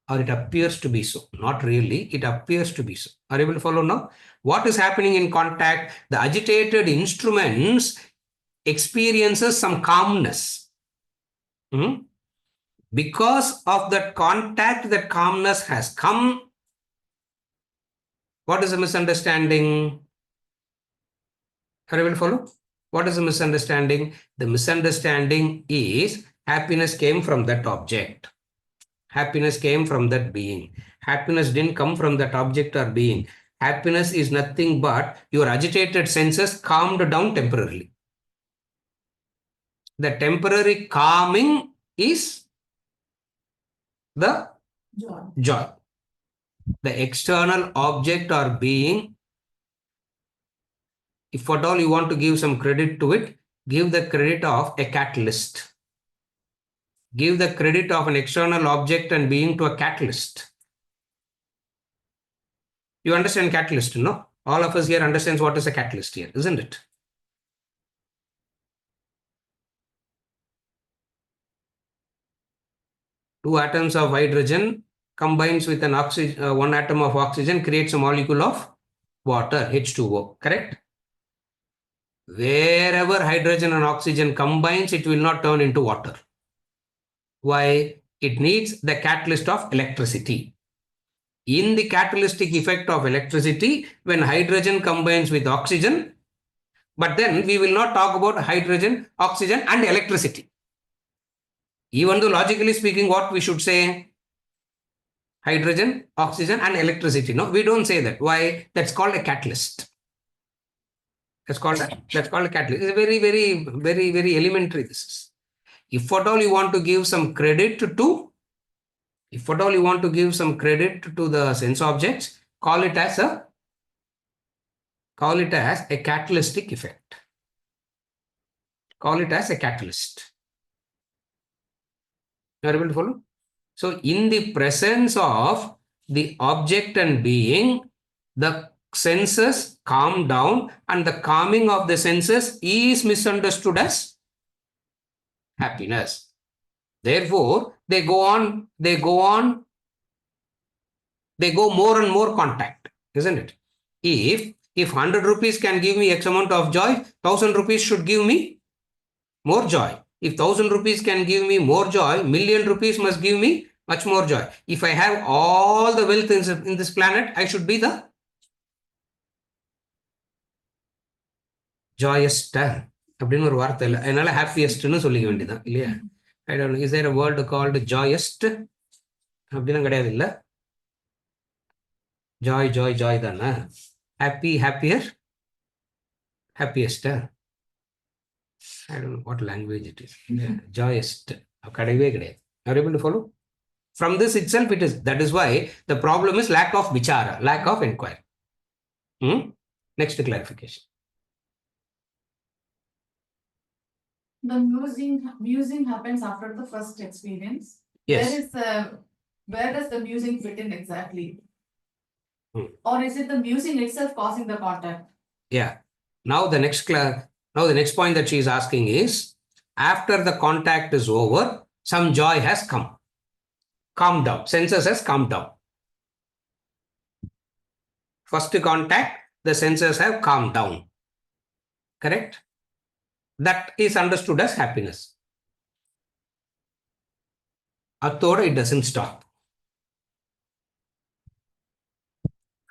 Or it appears to be so. Not really, it appears to be so. Are you able to follow now? What is happening in contact? The agitated instruments experiences some calmness. Because of that contact, that calmness has come. What is a misunderstanding? Are you able to follow? What is a misunderstanding? The misunderstanding is happiness came from that object. Happiness came from that being. Happiness didn't come from that object or being. Happiness is nothing but your agitated senses calmed down temporarily. The temporary calming is the joy. The external object or being, if at all you want to give some credit to it, give the credit of a catalyst. Give the credit of an external object and being to a catalyst. You understand catalyst, no? All of us here understands what is a catalyst here, isn't it? Two atoms of hydrogen combines with an oxygen, one atom of oxygen creates a molecule of water, H2O, correct? Wherever hydrogen and oxygen combines, it will not turn into water. Why? It needs the catalyst of electricity. In the catalytic effect of electricity, when hydrogen combines with oxygen, but then we will not talk about hydrogen, oxygen and electricity. Even though logically speaking, what we should say? Hydrogen, oxygen and electricity. No, we don't say that. Why? That's called a catalyst. That's called a catalyst. It's very elementary. This is. If at all you want to give some credit to, if at all you want to give some credit to the sense objects, call it as a catalytic effect. Call it as a catalyst. You are able to follow? So in the presence of the object and being, the senses calm down, and the calming of the senses is misunderstood as happiness. Therefore, they go more and more contact, isn't it? If 100 rupees can give me X amount of joy, 1000 rupees should give me more joy. If 1000 rupees can give me more joy, million rupees must give me much more joy. If I have all the wealth in this planet, I should be the joyous. அப்படின்னு ஒரு வார்த்தை இல்லை, அதனால ஹாப்பியஸ்ட்னு சொல்லிக்க வேண்டியதான் இல்லையா? I don't know, is there a word called joyest? அப்படிலாம் கிடையாது இல்ல. Joy தானே. Happy, happier, happiest. I don't know what language it is. Joyest. கிடையவே கிடையாது. Are you able to follow? From this itself it is. That is why the problem is lack of vichara, lack of inquiry. Next clarification. The musing happens after the first experience. Yes. Where does the musing fit in exactly? Or is it the musing itself causing the contact? Yeah. Now the next point that she is asking is, after the contact is over, some joy has come. Calm down. Senses has calmed down. First contact, the senses have calmed down. Correct? That is understood as happiness. Athoda, it doesn't stop.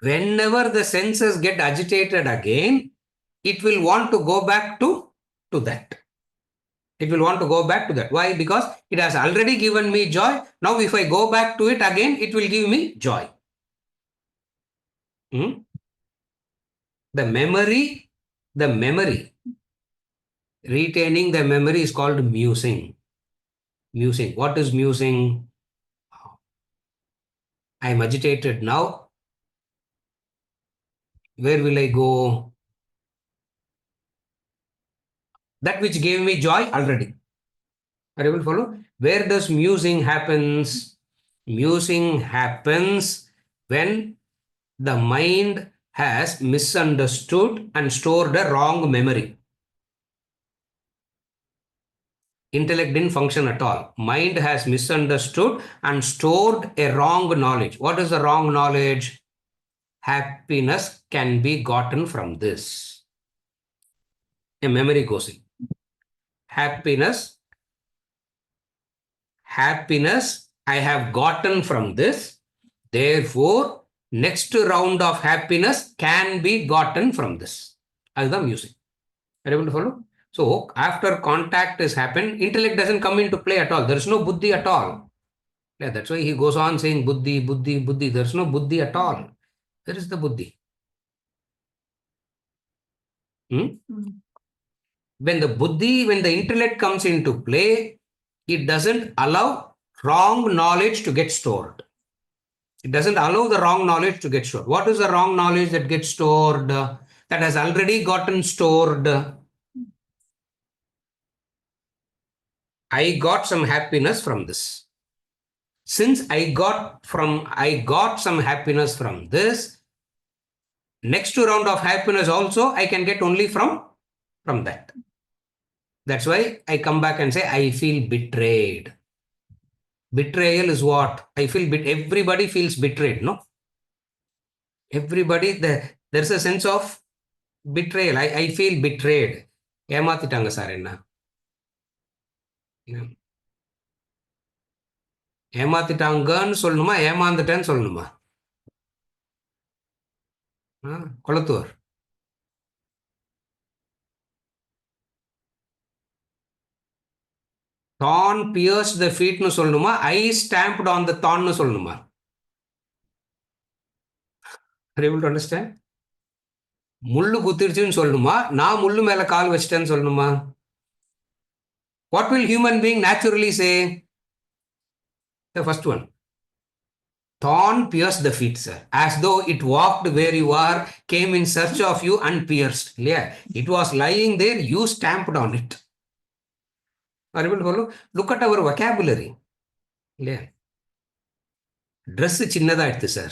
Whenever the senses get agitated again, it will want to go back to that. It will want to go back to that. Why? Because it has already given me joy. Now if I go back to it again, it will give me joy. The memory, retaining the memory is called musing. Musing. What is musing? I am agitated now. Where will I go? That which gave me joy already. Are you able to follow? Where does musing happens? Musing happens when the mind has misunderstood and stored a wrong memory. Intellect didn't function at all. Mind has misunderstood and stored a wrong knowledge. What is the wrong knowledge? Happiness can be gotten from this. A memory goes in. Happiness I have gotten from this. Therefore, next round of happiness can be gotten from this. That's the music. Are you able to follow? So, after contact has happened, intellect doesn't come into play at all. There is no buddhi at all. Yeah, that's why he goes on saying buddhi, buddhi, buddhi. There is no buddhi at all. Where is the buddhi? When the intellect comes into play, it doesn't allow wrong knowledge to get stored. It doesn't allow the wrong knowledge to get stored. What is the wrong knowledge that gets stored? That has already gotten stored. I got some happiness from this. Since I got some happiness from this, next round of happiness also I can get only from that. That's why I come back and say I feel betrayed. Betrayal is what? I feel everybody feels betrayed, no? Everybody, there's a sense of betrayal. I feel betrayed. ஏமாத்திட்டாங்க sir என்ன? ஏமாத்திட்டாங்கன்னு சொல்லணுமா, ஏமாந்துட்டேன்னு சொல்லணுமா? Kolathur. Thorn pierced the feetனு சொல்லணுமா, I stamped on the thornனு சொல்லணுமா? Are you able to understand? முள்ளு குத்திருச்சுன்னு சொல்லணுமா, நான் முள்ளு மேல கால் வச்சிட்டேன்னு சொல்லணுமா? What will human being naturally say? The first one. Thorn pierced the feet, sir. As though it walked where you are, came in search of you and pierced. Yeah. It was lying there, you stamped on it. Are you able to follow? Look at our vocabulary. Yeah. Dress chinnadaittu, sir.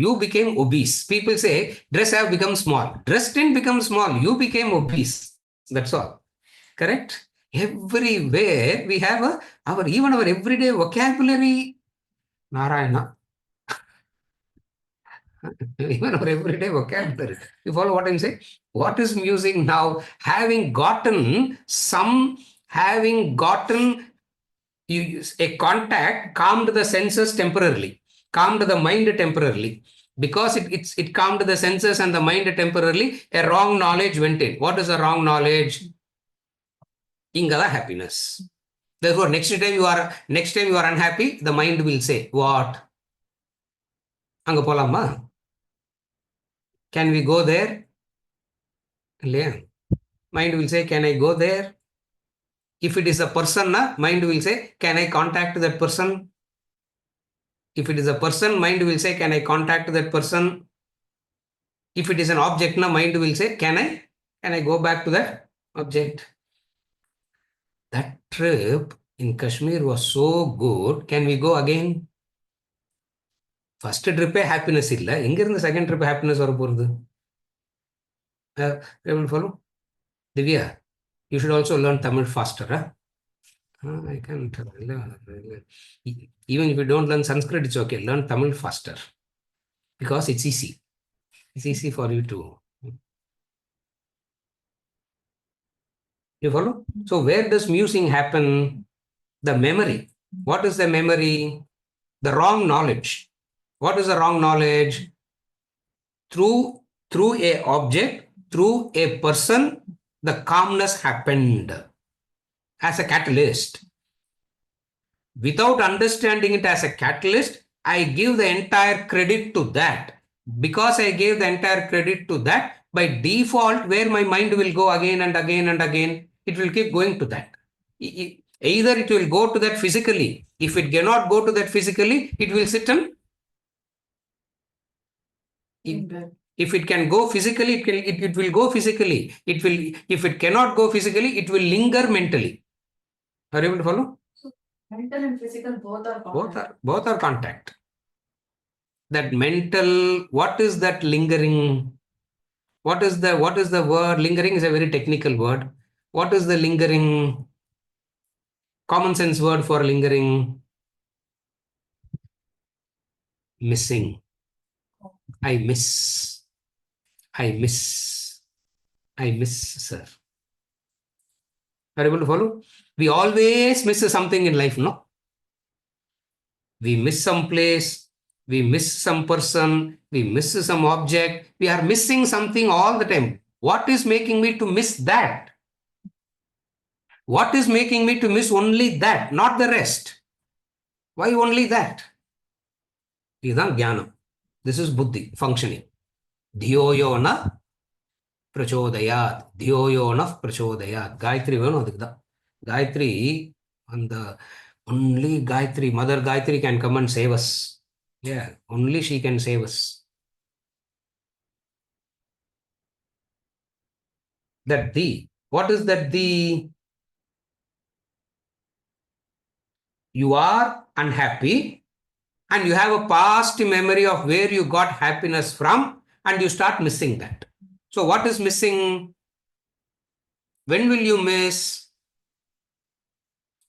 You became obese. People say dress have become small. Dress didn't become small. You became obese. That's all. Correct? Everywhere we have even our everyday vocabulary. Narayana. Even our everyday vocabulary. You follow what I'm saying? What is music now? Having gotten a contact, calmed the senses temporarily, calmed the mind temporarily. Because it calmed the senses and the mind temporarily, a wrong knowledge went in. What is a wrong knowledge? Ingala happiness. Therefore, next time you are unhappy, the mind will say, what? Anga polama? Can we go there? Yeah. Mind will say, can I go there? If it is a person, mind will say, can I contact that person? If it is a person, mind will say, can I contact that person? If it is an object, mind will say, can I go back to that object? That trip in Kashmir was so good. Can we go again? First trip happiness illa. Inga irundha second trip happiness vara porudhu. Will follow? Divya, you should also learn Tamil faster. I can't. Even if you don't learn Sanskrit, it's okay. Learn Tamil faster. Because it's easy. It's easy for you to. You follow? So where does musing happen? The memory. What is the memory? The wrong knowledge. What is the wrong knowledge? Through a object, through a person, the calmness happened as a catalyst. Without understanding it as a catalyst, I give the entire credit to that. Because I gave the entire credit to that, by default, where my mind will go again and again and again, it will keep going to that. Either it will go to that physically. If it cannot go to that physically, it will sit and if it can go physically, it will go physically. If it cannot go physically, it will linger mentally. Are you able to follow? So mental and physical both are contact. Both are contact. That mental, what is that lingering? What is the word? Lingering is a very technical word. What is the lingering? Common sense word for lingering? Missing. I miss, sir. Are you able to follow? We always miss something in life, no? We miss some place, we miss some person, we miss some object. We are missing something all the time. What is making me to miss that? What is making me to miss only that, not the rest? Why only that? This is jnana. This is buddhi, functioning. Dhiyo na prachodayat. Dhiyo na prachodayat. Gayatri venu adukda. Gayatri, and only Gayatri, Mother Gayatri can come and save us. Yeah, only she can save us. That what is that you are unhappy and you have a past memory of where you got happiness from and you start missing that. So what is missing? When will you miss?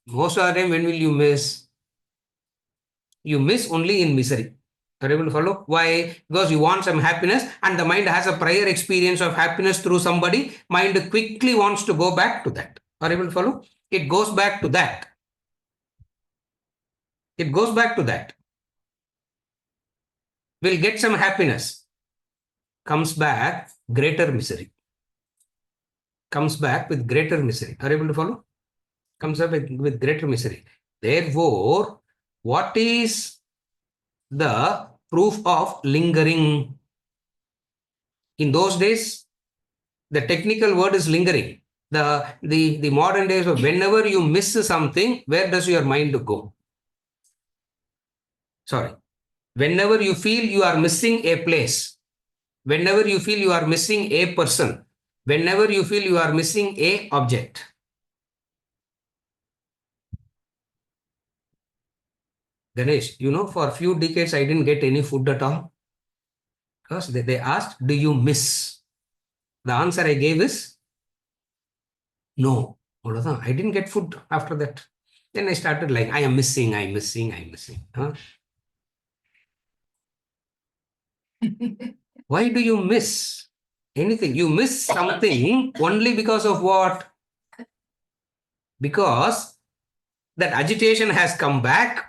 Most of the time, when will you miss? You miss only in misery. Are you able to follow? Why? Because you want some happiness and the mind has a prior experience of happiness through somebody. Mind quickly wants to go back to that. Are you able to follow? It goes back to that. It goes back to that. Will get some happiness. Comes back, greater misery. Comes back with greater misery. Are you able to follow? Comes up with greater misery. Therefore, what is the proof of lingering? In those days, the technical word is lingering. The modern days, whenever you miss something, where does your mind go? Sorry. Whenever you feel you are missing a place, whenever you feel you are missing a person, whenever you feel you are missing a object. Ganesh, for a few decades, I didn't get any food at all. Because they asked, do you miss? The answer I gave is no. I didn't get food after that. Then I started like, I am missing, I'm missing, I'm missing. Huh? Why do you miss anything? You miss something only because of what? Because that agitation has come back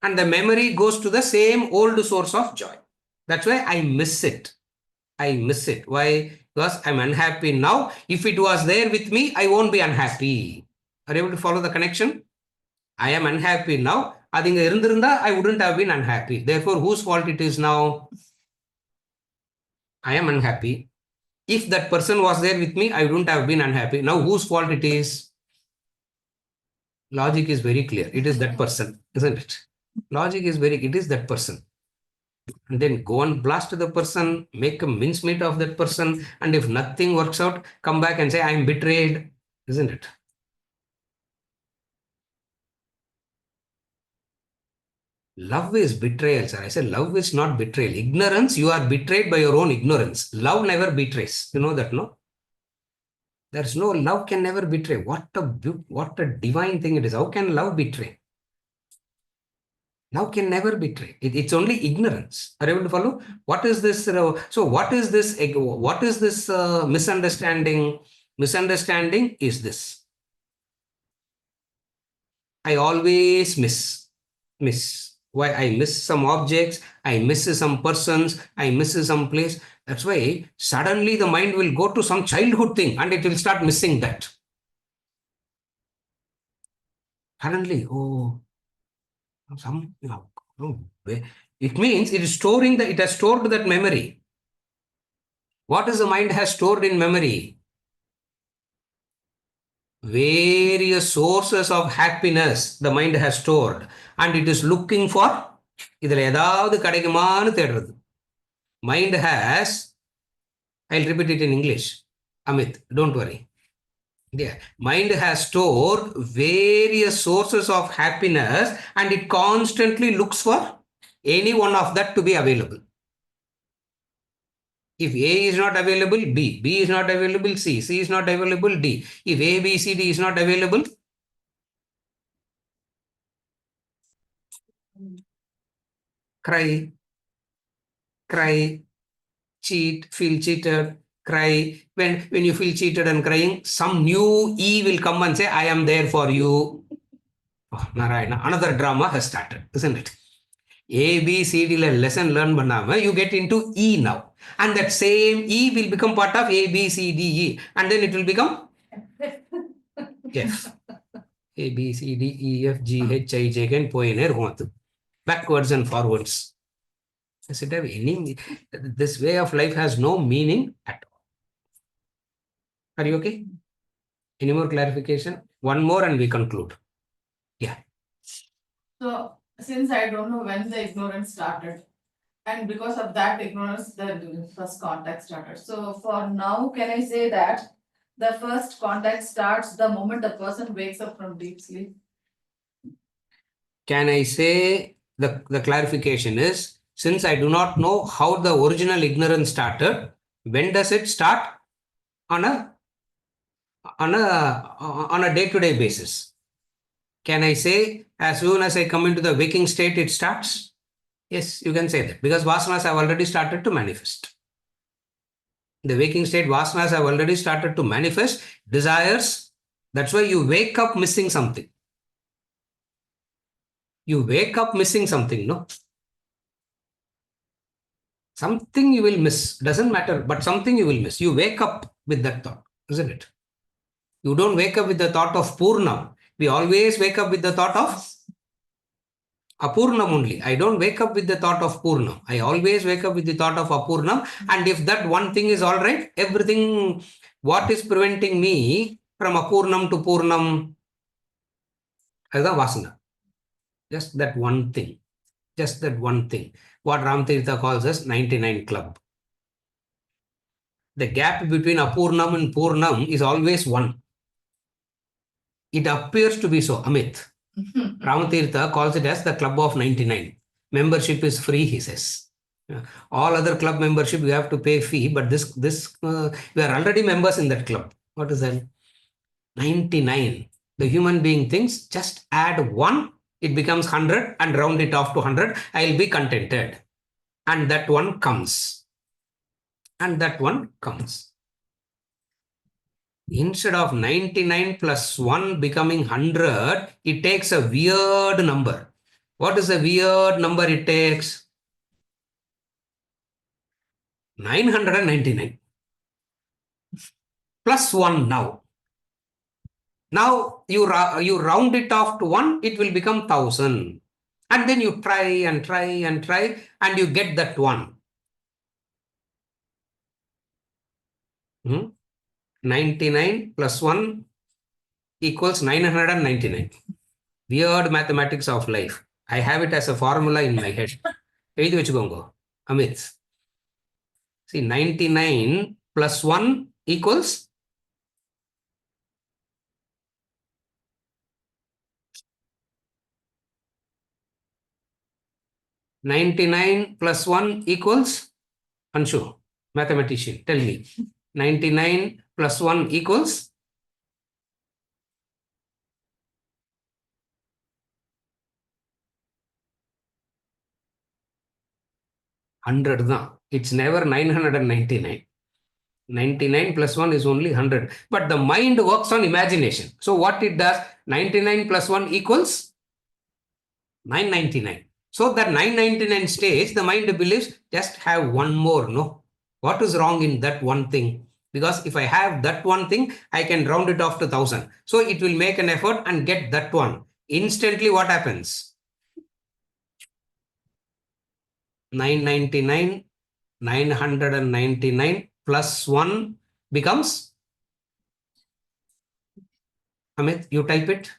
and the memory goes to the same old source of joy. That's why I miss it. I miss it. Why? Because I'm unhappy now. If it was there with me, I won't be unhappy. Are you able to follow the connection? I am unhappy now. I wouldn't have been unhappy. Therefore, whose fault it is now? I am unhappy. If that person was there with me, I wouldn't have been unhappy. Now, whose fault it is? Logic is very clear. It is that person, isn't it? Logic is it is that person. And then go and blast the person, make a mincemeat of that person. And if nothing works out, come back and say, I am betrayed, isn't it? Love is betrayal, sir. I said love is not betrayal. Ignorance, you are betrayed by your own ignorance. Love never betrays. You know that, no? There's no love can never betray. What a divine thing it is. How can love betray? Love can never betray. It's only ignorance. Are you able to follow? What is this? So what is this? What is this misunderstanding? Misunderstanding is this. I always miss. Why? I miss some objects, I miss some persons, I miss some place. That's why suddenly the mind will go to some childhood thing and it will start missing that. Suddenly, it means it is it has stored that memory. What is the mind has stored in memory? Various sources of happiness the mind has stored and it is looking for இதில் ஏதாவது கிடைக்குமான்னு தேடுறது. Mind has, I'll repeat it in English. Amit, don't worry. Yeah. Mind has stored various sources of happiness and it constantly looks for any one of that to be available. If A is not available, B is not available, C is not available, D. If A, B, C, D is not available, cry, cheat, feel cheated, cry. When you feel cheated and crying, some new E will come and say, I am there for you. Oh, Narayana, another drama has started, isn't it? A, B, C, D lesson learn banama, you get into E now. And that same E will become part of A, B, C, D, E. And then it will become F. A, B, C, D, E, F, G, H, I, J, K, and backwards and forwards. Does it have any? This way of life has no meaning at all. Are you okay? Any more clarification? One more and we conclude. Yeah. So, since I don't know when the ignorance started, and because of that ignorance, the first contact started. So, for now, can I say that the first contact starts the moment the person wakes up from deep sleep? Can I say the clarification is, since I do not know how the original ignorance started, when does it start? On a day-to-day basis. Can I say as soon as I come into the waking state, it starts? Yes, you can say that because vasanas have already started to manifest. The waking state, vasanas have already started to manifest, desires. That's why you wake up missing something. You wake up missing something, no? Something you will miss. Doesn't matter, but something you will miss. You wake up with that thought, isn't it? You don't wake up with the thought of Purnam. We always wake up with the thought of Apurnam only. I don't wake up with the thought of Purnam. I always wake up with the thought of Apurnam. And if that one thing is all right, everything, what is preventing me from Apurnam to Purnam? Is the Vasana. Just that one thing. Just that one thing. What Ramtirtha calls as 99 club. The gap between Apurnam and Purnam is always one. It appears to be so, Amit. Ramatirtha calls it as the club of 99. Membership is free, he says. All other club membership, you have to pay fee, but this we are already members in that club. What is that? 99. The human being thinks, just add 1, it becomes 100 and round it off to 100. I'll be contented. And that one comes. And that one comes. Instead of 99 plus 1 becoming 100, it takes a weird number. What is a weird number it takes? 999 plus 1 now. Now you round it off to 1, it will become 1000. And then you try and try and try and you get that 1. 99 plus 1 equals 999. Weird mathematics of life. I have it as a formula in my head. Amit. See, 99 plus 1 equals 99 plus 1 equals Anshu, mathematician, tell me. 99 plus 1 equals 100. It's never 999. 99 plus 1 is only 100. But the mind works on imagination. So what it does, 99 plus 1 equals 999. So that 999 stage, the mind believes just have one more. No. What is wrong in that one thing? Because if I have that one thing, I can round it off to 1000. So it will make an effort and get that one. Instantly what happens? 999, 999 plus 1 becomes, Amit, you type it,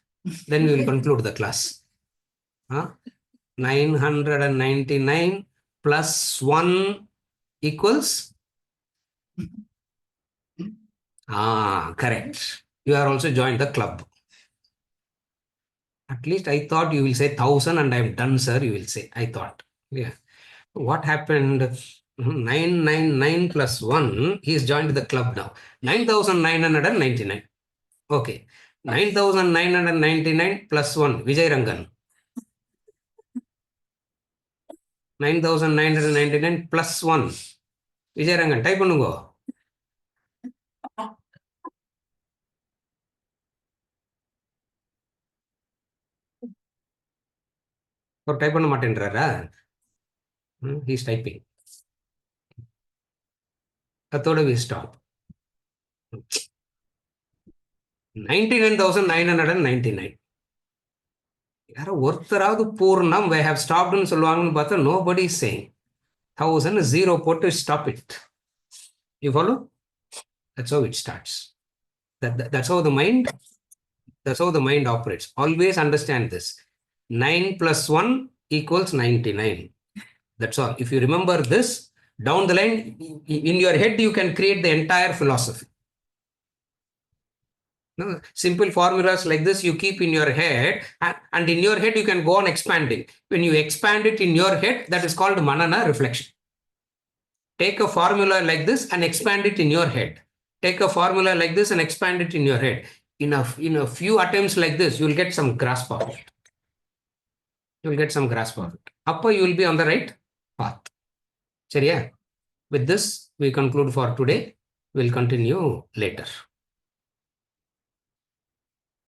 then we will conclude the class. 999 plus 1 equals? Correct. You are also joined the club. At least I thought you will say 1000 and I am done, sir, you will say. I thought. Yeah. What happened? 999 plus 1, he is joined the club now. 9999. Okay. 9999 plus 1, Vijay Rangan. 9999 plus 1, Vijay Rangan. Type பண்ணுங்க. ஒரு type பண்ண மாட்டேன்றாரா? He's typing. அதோட we stop. 99,999. யாரோ ஒருத்தராவது பூர்ணம் they have stopped ன்னு சொல்லுவாங்கன்னு பார்த்தா nobody is saying. 1000 0 போட்டு stop it. You follow? That's how it starts. That's how the mind operates. Always understand this. 9 plus 1 equals 99. That's all. If you remember this, down the line, in your head, you can create the entire philosophy. No, simple formulas like this you keep in your head, and in your head you can go on expanding. When you expand it in your head, that is called manana, reflection. Take a formula like this and expand it in your head. Take a formula like this and expand it in your head. in a few attempts like this, you will get some grasp of it. You will get some grasp of it. Appa, you will be on the right path. சரியா? With this, we conclude for today. We'll continue later.